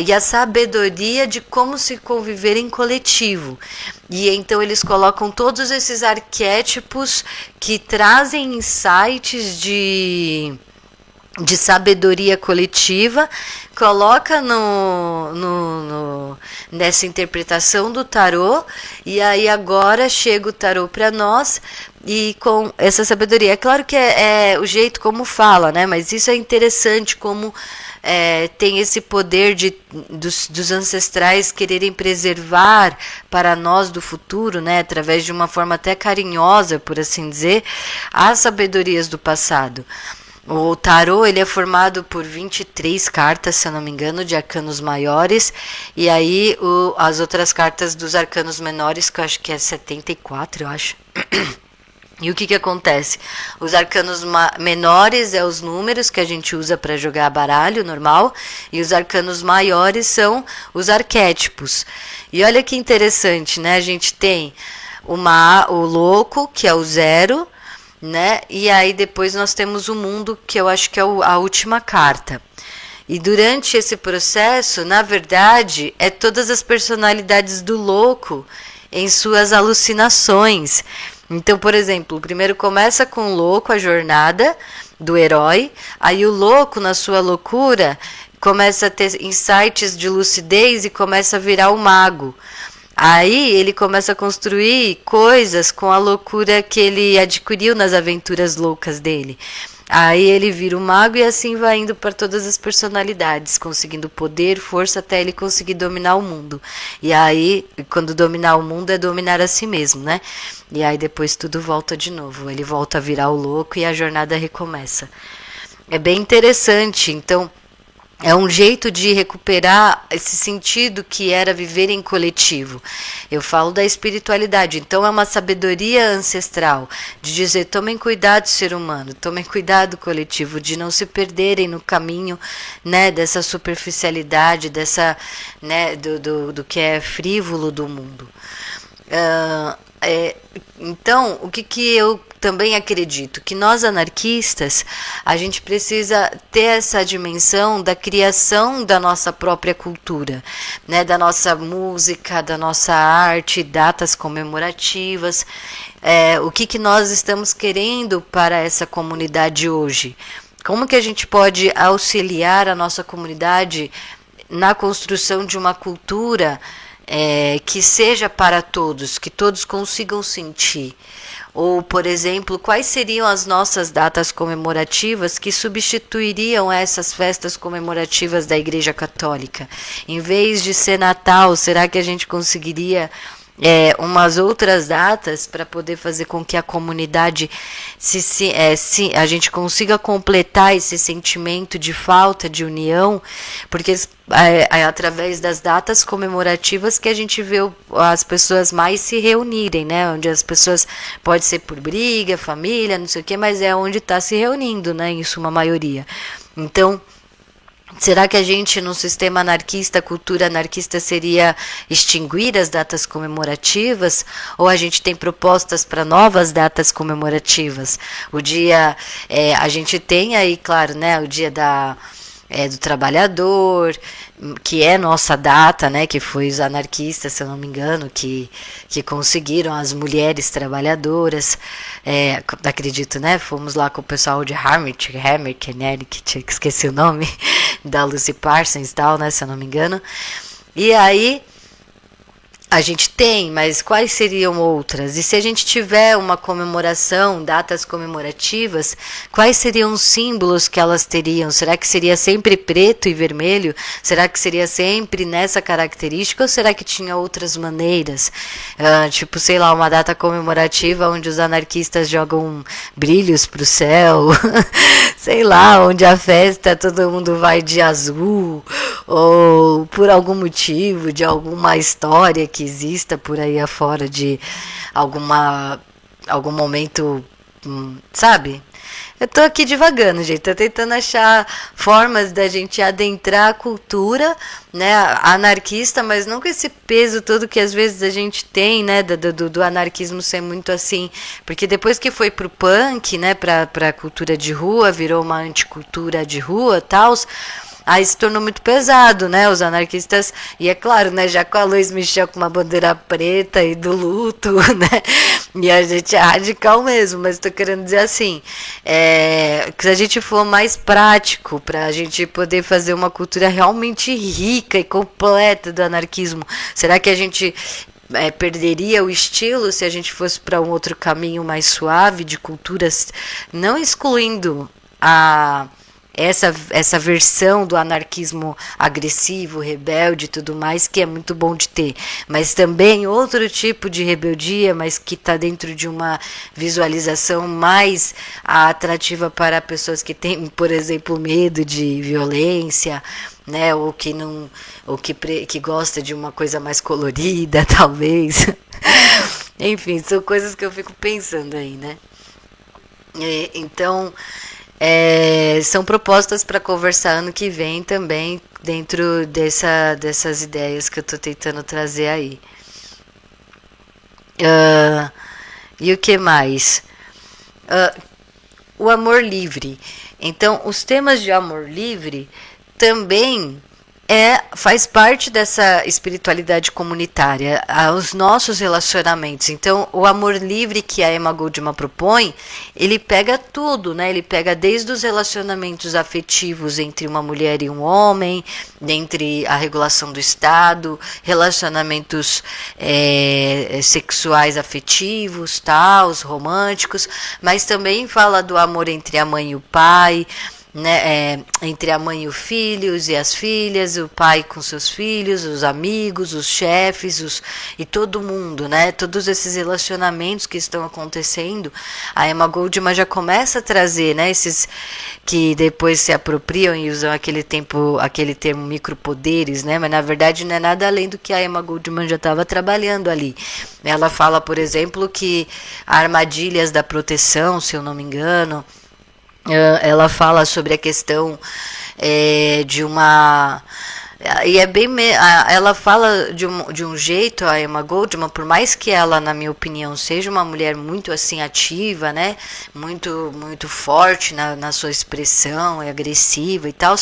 Speaker 1: e a sabedoria de como se conviver em coletivo. E então eles colocam todos esses arquétipos que trazem insights de sabedoria coletiva, coloca nessa interpretação do tarô, e aí agora chega o tarô para nós, e com essa sabedoria. É claro que é o jeito como fala, né? Mas isso é interessante, como tem esse poder dos ancestrais quererem preservar para nós do futuro, né? Através de uma forma até carinhosa, por assim dizer, as sabedorias do passado. O tarô, ele é formado por 23 cartas, se eu não me engano, de arcanos maiores, e aí as outras cartas dos arcanos menores, que eu acho que é 74, eu acho. E o que acontece? Os arcanos menores é os números que a gente usa para jogar baralho normal, e os arcanos maiores são os arquétipos. E olha que interessante, né? A gente tem o louco, que é o 0, né? E aí depois nós temos o mundo, que eu acho que é a última carta. E durante esse processo, na verdade, é todas as personalidades do louco em suas alucinações. Então, por exemplo, primeiro começa com o louco, a jornada do herói, aí o louco, na sua loucura, começa a ter insights de lucidez e começa a virar o mago. Aí ele começa a construir coisas com a loucura que ele adquiriu nas aventuras loucas dele. Aí ele vira um mago e assim vai indo para todas as personalidades, conseguindo poder, força, até ele conseguir dominar o mundo. E aí, quando dominar o mundo é dominar a si mesmo, né? E aí depois tudo volta de novo. Ele volta a virar o louco e a jornada recomeça. É bem interessante, então é um jeito de recuperar esse sentido que era viver em coletivo. Eu falo da espiritualidade, então é uma sabedoria ancestral de dizer: tomem cuidado, ser humano, tomem cuidado, coletivo, de não se perderem no caminho, né, dessa superficialidade, dessa, né, do que é frívolo do mundo. Então, o que eu também acredito? Que nós anarquistas, a gente precisa ter essa dimensão da criação da nossa própria cultura, né? Da nossa música, da nossa arte, datas comemorativas. O que nós estamos querendo para essa comunidade hoje? Como que a gente pode auxiliar a nossa comunidade na construção de uma cultura que seja para todos, que todos consigam sentir? Ou, por exemplo, quais seriam as nossas datas comemorativas que substituiriam essas festas comemorativas da Igreja Católica? Em vez de ser Natal, será que a gente conseguiria umas outras datas para poder fazer com que a comunidade a gente consiga completar esse sentimento de falta de união, porque é através das datas comemorativas que a gente vê as pessoas mais se reunirem, né? Onde as pessoas, pode ser por briga, família, não sei o que, mas é onde está se reunindo, né? Em suma maioria. Então, será que a gente, num sistema anarquista, a cultura anarquista seria extinguir as datas comemorativas? Ou a gente tem propostas para novas datas comemorativas? O dia, a gente tem aí, claro, né, o dia do trabalhador, que é nossa data, né, que foi os anarquistas, se eu não me engano, que conseguiram, as mulheres trabalhadoras, acredito, né, fomos lá com o pessoal de Hamilton, né, que esqueci o nome, da Lucy Parsons e tal, né, se eu não me engano, e aí a gente tem, mas quais seriam outras? E se a gente tiver uma comemoração, datas comemorativas, quais seriam os símbolos que elas teriam? Será que seria sempre preto e vermelho? Será que seria sempre nessa característica? Ou será que tinha outras maneiras? Tipo, sei lá, uma data comemorativa onde os anarquistas jogam brilhos pro céu, sei lá, onde a festa todo mundo vai de azul, ou por algum motivo, de alguma história que exista por aí afora, de algum momento, sabe? Eu tô aqui divagando, gente, tô tentando achar formas da gente adentrar a cultura, né, anarquista, mas não com esse peso todo que às vezes a gente tem, né, do anarquismo ser muito assim, porque depois que foi pro punk, né, pra cultura de rua, virou uma anticultura de rua e tal, aí se tornou muito pesado, né, os anarquistas, e é claro, né, já com a Luiz Michel com uma bandeira preta e do luto, né, e a gente é radical mesmo, mas estou querendo dizer assim, que se a gente for mais prático, para a gente poder fazer uma cultura realmente rica e completa do anarquismo, será que a gente perderia o estilo se a gente fosse para um outro caminho mais suave de culturas, não excluindo essa versão do anarquismo agressivo, rebelde e tudo mais, que é muito bom de ter, mas também outro tipo de rebeldia, mas que está dentro de uma visualização mais atrativa para pessoas que têm, por exemplo, medo de violência, né, ou que não, ou que gosta de uma coisa mais colorida, talvez. Enfim, são coisas que eu fico pensando aí, né? Então, são propostas para conversar ano que vem também, dentro dessas ideias que eu estou tentando trazer aí. E o que mais? O amor livre. Então, os temas de amor livre também faz parte dessa espiritualidade comunitária, os nossos relacionamentos. Então, o amor livre que a Emma Goldman propõe, ele pega tudo, né? Ele pega desde os relacionamentos afetivos entre uma mulher e um homem, entre a regulação do Estado, relacionamentos sexuais afetivos, os românticos, mas também fala do amor entre a mãe e o pai, né, entre a mãe e os filhos e as filhas, o pai com seus filhos, os amigos, os chefes, e todo mundo, né, todos esses relacionamentos que estão acontecendo. A Emma Goldman já começa a trazer, né, esses que depois se apropriam e usam aquele termo micropoderes, né, mas na verdade não é nada além do que a Emma Goldman já estava trabalhando ali. Ela fala, por exemplo, que armadilhas da proteção, se eu não me engano, ela fala sobre a questão de uma... E é bem... Ela fala de um jeito, a Emma Goldman, por mais que ela, na minha opinião, seja uma mulher muito assim ativa, né? Muito, muito forte na sua expressão, agressiva e tal...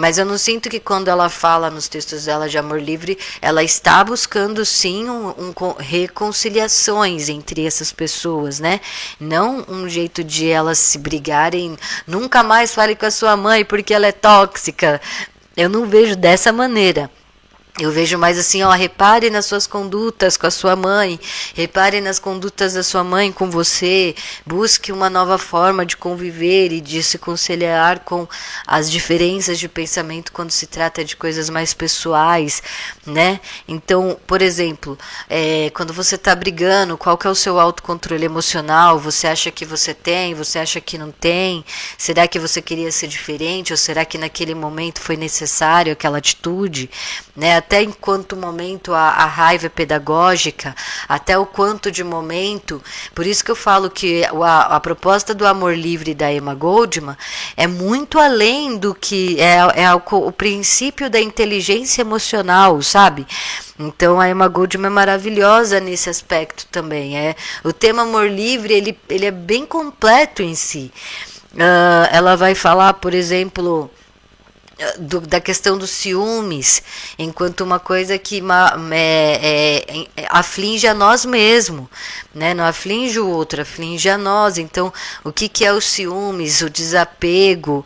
Speaker 1: Mas eu não sinto que quando ela fala nos textos dela de amor livre, ela está buscando sim reconciliações entre essas pessoas, né? Não um jeito de elas se brigarem, nunca mais fale com a sua mãe porque ela é tóxica. Eu não vejo dessa maneira. Eu vejo mais assim, repare nas suas condutas com a sua mãe, repare nas condutas da sua mãe com você, busque uma nova forma de conviver e de se conciliar com as diferenças de pensamento quando se trata de coisas mais pessoais, né? Então, por exemplo, quando você está brigando, qual que é o seu autocontrole emocional? Você acha que você tem? Você acha que não tem? Será que você queria ser diferente? Ou será que naquele momento foi necessário aquela atitude, né? Até em quanto momento a raiva é pedagógica, até o quanto de momento. Por isso que eu falo que a proposta do amor livre da Emma Goldman é muito além do que o princípio da inteligência emocional, sabe? Então a Emma Goldman é maravilhosa nesse aspecto também. O tema amor livre, ele é bem completo em si. Ela vai falar, por exemplo, da questão dos ciúmes, enquanto uma coisa que aflige a nós mesmos, né? Não aflige o outro, aflige a nós. Então, o que é os ciúmes, o desapego,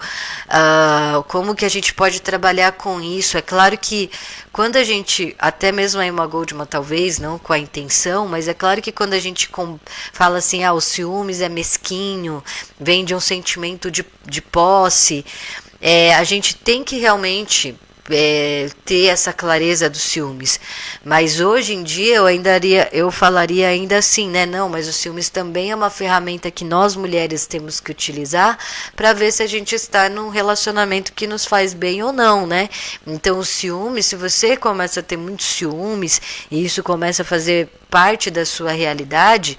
Speaker 1: como que a gente pode trabalhar com isso? É claro que quando a gente, até mesmo a Emma Goldman talvez, não com a intenção, mas é claro que quando a gente fala assim, os ciúmes é mesquinho, vem de um sentimento de posse, a gente tem que realmente ter essa clareza dos ciúmes. Mas hoje em dia eu falaria ainda assim, né? Não, mas os ciúmes também é uma ferramenta que nós mulheres temos que utilizar para ver se a gente está num relacionamento que nos faz bem ou não, né? Então o ciúme, se você começa a ter muitos ciúmes e isso começa a fazer parte da sua realidade,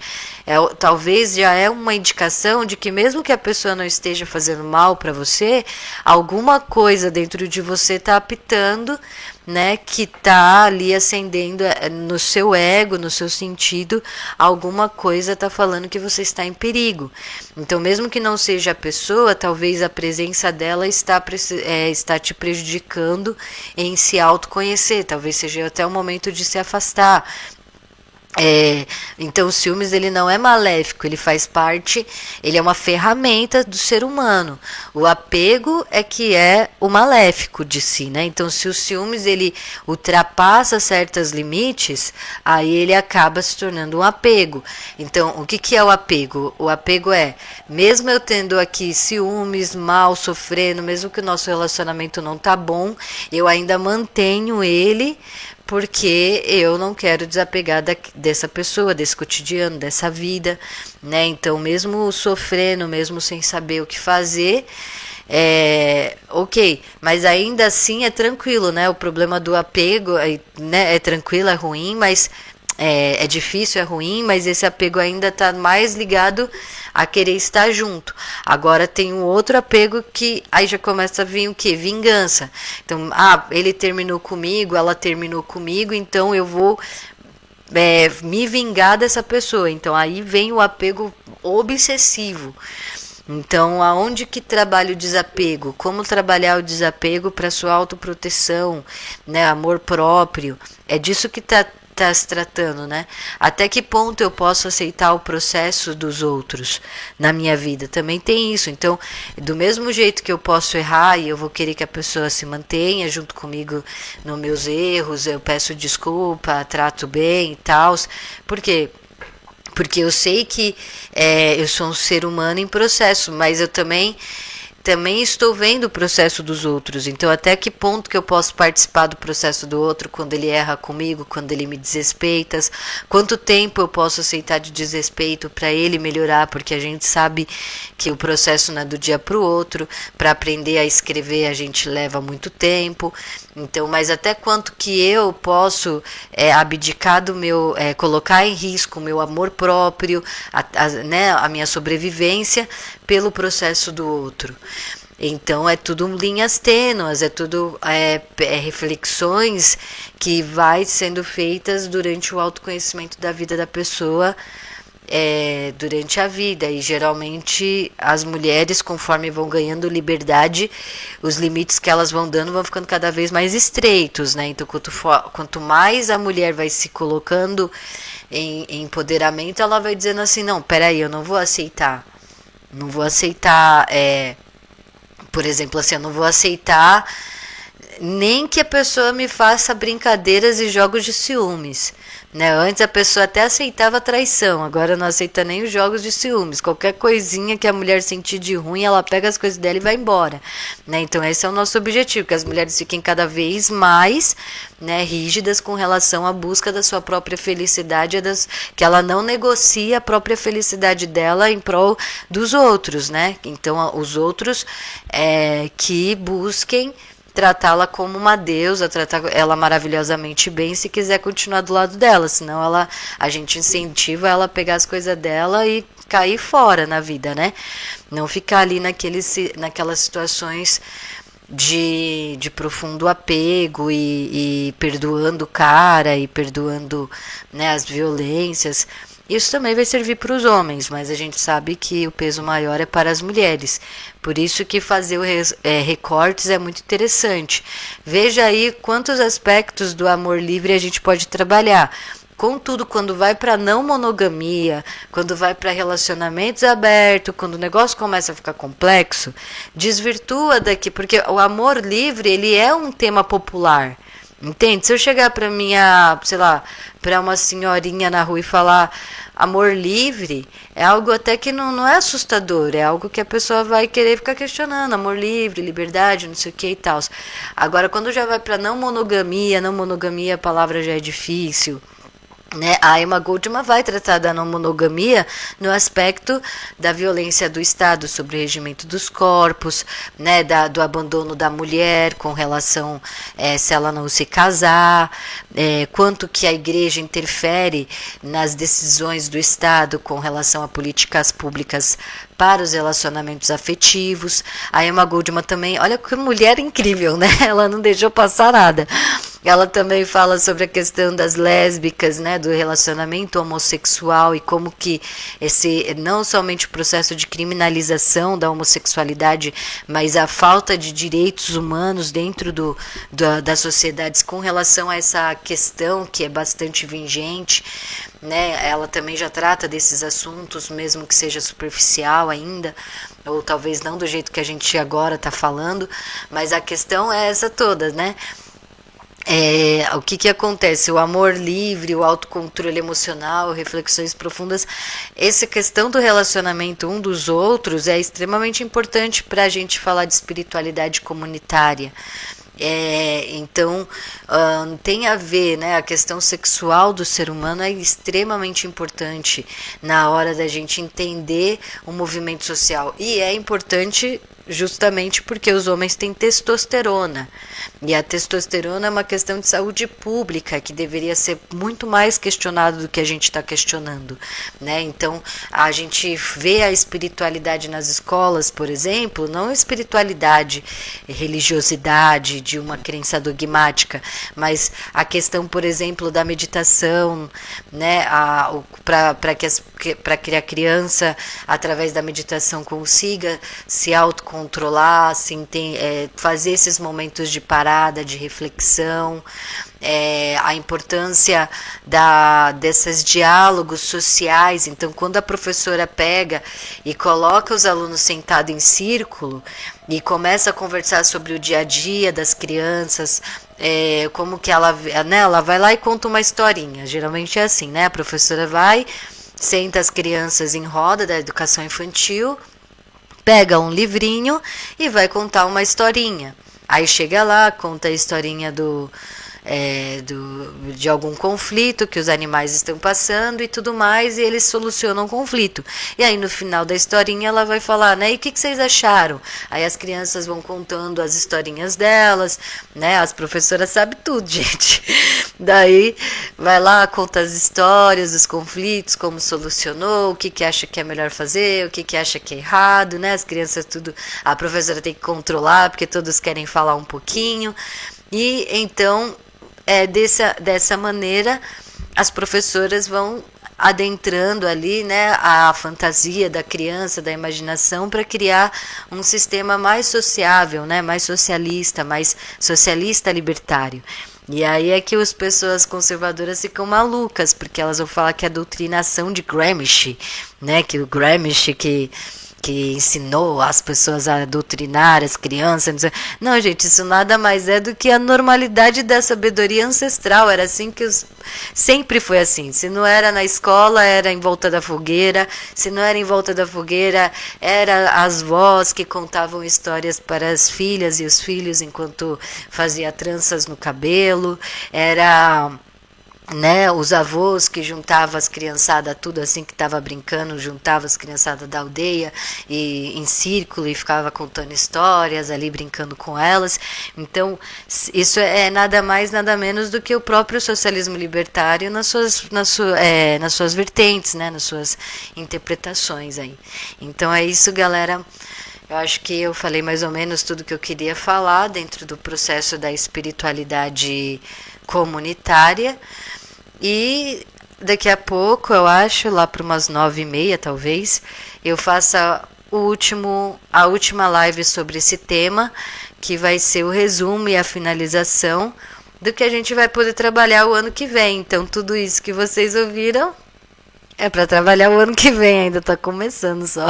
Speaker 1: talvez já é uma indicação de que mesmo que a pessoa não esteja fazendo mal para você, alguma coisa dentro de você está apitando, né, que está ali acendendo no seu ego, no seu sentido, alguma coisa está falando que você está em perigo. Então, mesmo que não seja a pessoa, talvez a presença dela está te prejudicando em se autoconhecer, talvez seja até o momento de se afastar. Então o ciúmes, ele não é maléfico, ele faz parte, ele é uma ferramenta do ser humano. O apego é que é o maléfico de si, né? Então se o ciúmes ele ultrapassa certos limites, aí ele acaba se tornando um apego. Então o que é o apego? O apego mesmo eu tendo aqui ciúmes, mal, sofrendo, mesmo que o nosso relacionamento não tá bom, eu ainda mantenho ele, porque eu não quero desapegar dessa pessoa, desse cotidiano, dessa vida, né? Então, mesmo sofrendo, mesmo sem saber o que fazer, ok, mas ainda assim é tranquilo, né? O problema do apego, né? É tranquilo, é ruim, mas é difícil, é ruim, mas esse apego ainda está mais ligado a querer estar junto. Agora tem um outro apego que aí já começa a vir o quê? Vingança. Então, ele terminou comigo, ela terminou comigo, então eu vou me vingar dessa pessoa. Então aí vem o apego obsessivo. Então, aonde que trabalha o desapego? Como trabalhar o desapego para sua autoproteção, né? Amor próprio. É disso que tá se tratando, né? Até que ponto eu posso aceitar o processo dos outros na minha vida? Também tem isso. Então, do mesmo jeito que eu posso errar e eu vou querer que a pessoa se mantenha junto comigo nos meus erros, eu peço desculpa, trato bem e tal. Por quê? Porque eu sei que eu sou um ser humano em processo, mas eu também estou vendo o processo dos outros. Então, até que ponto que eu posso participar do processo do outro quando ele erra comigo, quando ele me desrespeita? Quanto tempo eu posso aceitar de desrespeito para ele melhorar? Porque a gente sabe que o processo não é do dia para o outro. Para aprender a escrever, a gente leva muito tempo. Então, mas até quanto que eu posso abdicar do meu, colocar em risco o meu amor próprio, né, a minha sobrevivência pelo processo do outro. Então é tudo linhas tênues, é tudo reflexões que vai sendo feitas durante o autoconhecimento da vida da pessoa, durante a vida. E geralmente as mulheres, conforme vão ganhando liberdade, os limites que elas vão dando vão ficando cada vez mais estreitos, né? Então quanto mais a mulher vai se colocando em empoderamento, ela vai dizendo assim, não, peraí, eu não vou aceitar, por exemplo, assim, eu não vou aceitar nem que a pessoa me faça brincadeiras e jogos de ciúmes, né? Antes a pessoa até aceitava a traição, agora não aceita nem os jogos de ciúmes. Qualquer coisinha que a mulher sentir de ruim, ela pega as coisas dela e vai embora, né? Então esse é o nosso objetivo, que as mulheres fiquem cada vez mais, né, rígidas com relação à busca da sua própria felicidade, que ela não negocia a própria felicidade dela em prol dos outros, né? Então os outros que busquem tratá-la como uma deusa, tratar ela maravilhosamente bem, se quiser continuar do lado dela, senão a gente incentiva ela a pegar as coisas dela e cair fora na vida, né? Não ficar ali naquelas situações de profundo apego e perdoando o cara e perdoando, né, as violências. Isso também vai servir para os homens, mas a gente sabe que o peso maior é para as mulheres. Por isso que fazer recortes é muito interessante. Veja aí quantos aspectos do amor livre a gente pode trabalhar. Contudo, quando vai para não monogamia, quando vai para relacionamentos abertos, quando o negócio começa a ficar complexo, desvirtua daqui, porque o amor livre, ele é um tema popular. Entende? Se eu chegar para minha, sei lá, para uma senhorinha na rua e falar amor livre, é algo até que não é assustador, é algo que a pessoa vai querer ficar questionando, amor livre, liberdade, não sei o que e tal. Agora, quando já vai para não monogamia, a palavra já é difícil, né? A Emma Goldman vai tratar da não monogamia no aspecto da violência do Estado sobre o regimento dos corpos, né? Do abandono da mulher com relação se ela não se casar, quanto que a igreja interfere nas decisões do Estado com relação a políticas públicas para os relacionamentos afetivos. A Emma Goldman também, olha que mulher incrível, né? Ela não deixou passar nada. Ela também fala sobre a questão das lésbicas, né, do relacionamento homossexual e como que não somente o processo de criminalização da homossexualidade, mas a falta de direitos humanos dentro das sociedades com relação a essa questão que é bastante vigente, né? Ela também já trata desses assuntos, mesmo que seja superficial ainda, ou talvez não do jeito que a gente agora está falando, mas a questão é essa toda, né? O que acontece? O amor livre, o autocontrole emocional, reflexões profundas, essa questão do relacionamento um dos outros é extremamente importante para a gente falar de espiritualidade comunitária. Então tem a ver, né, a questão sexual do ser humano é extremamente importante na hora da gente entender o movimento social, e é importante justamente porque os homens têm testosterona. E a testosterona é uma questão de saúde pública que deveria ser muito mais questionado do que a gente está questionando, né? Então, a gente vê a espiritualidade nas escolas, por exemplo, não a espiritualidade, religiosidade de uma crença dogmática, mas a questão, por exemplo, da meditação, né? Para que a criança, através da meditação, consiga se autocontrolar, fazer esses momentos de parada, de reflexão, a importância desses diálogos sociais. Então, quando a professora pega e coloca os alunos sentados em círculo e começa a conversar sobre o dia a dia das crianças, como que ela vai lá e conta uma historinha. Geralmente é assim, né? A professora vai, senta as crianças em roda da educação infantil, pega um livrinho e vai contar uma historinha. Aí chega lá, conta a historinha de algum conflito que os animais estão passando e tudo mais, e eles solucionam o conflito. E aí no final da historinha ela vai falar, né? E o que vocês acharam? Aí as crianças vão contando as historinhas delas, né? As professoras sabem tudo, gente. Daí vai lá, conta as histórias, os conflitos, como solucionou, o que acha que é melhor fazer, o que acha que é errado, né? As crianças tudo, a professora tem que controlar, porque todos querem falar um pouquinho. E então, dessa maneira, as professoras vão adentrando ali, né, a fantasia da criança, da imaginação, para criar um sistema mais sociável, né, mais socialista libertário. E aí é que as pessoas conservadoras ficam malucas, porque elas vão falar que é a doutrinação de Gramsci, né, que o Gramsci que ensinou as pessoas a doutrinar as crianças. Não, gente, isso nada mais é do que a normalidade da sabedoria ancestral. Era assim que sempre foi assim. Se não era na escola, era em volta da fogueira. Se não era em volta da fogueira, era as vós que contavam histórias para as filhas e os filhos enquanto fazia tranças no cabelo. Era, né, os avós que juntavam as criançadas, tudo assim que estava brincando, juntava as criançadas da aldeia e em círculo e ficava contando histórias ali, brincando com elas. Então, isso é nada mais, nada menos do que o próprio socialismo libertário nas suas vertentes, né, nas suas interpretações aí. Então é isso, galera. Eu acho que eu falei mais ou menos tudo que eu queria falar dentro do processo da espiritualidade comunitária. E daqui a pouco, eu acho, lá para umas 9h30 talvez, eu faça a última live sobre esse tema, que vai ser o resumo e a finalização do que a gente vai poder trabalhar o ano que vem. Então, tudo isso que vocês ouviram é para trabalhar o ano que vem, ainda está começando só.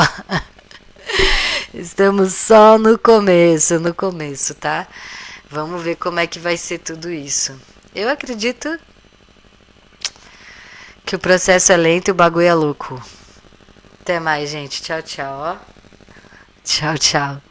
Speaker 1: Estamos só no começo, tá? Vamos ver como é que vai ser tudo isso. Eu acredito que o processo é lento e o bagulho é louco. Até mais, gente. Tchau, tchau, ó. Tchau, tchau.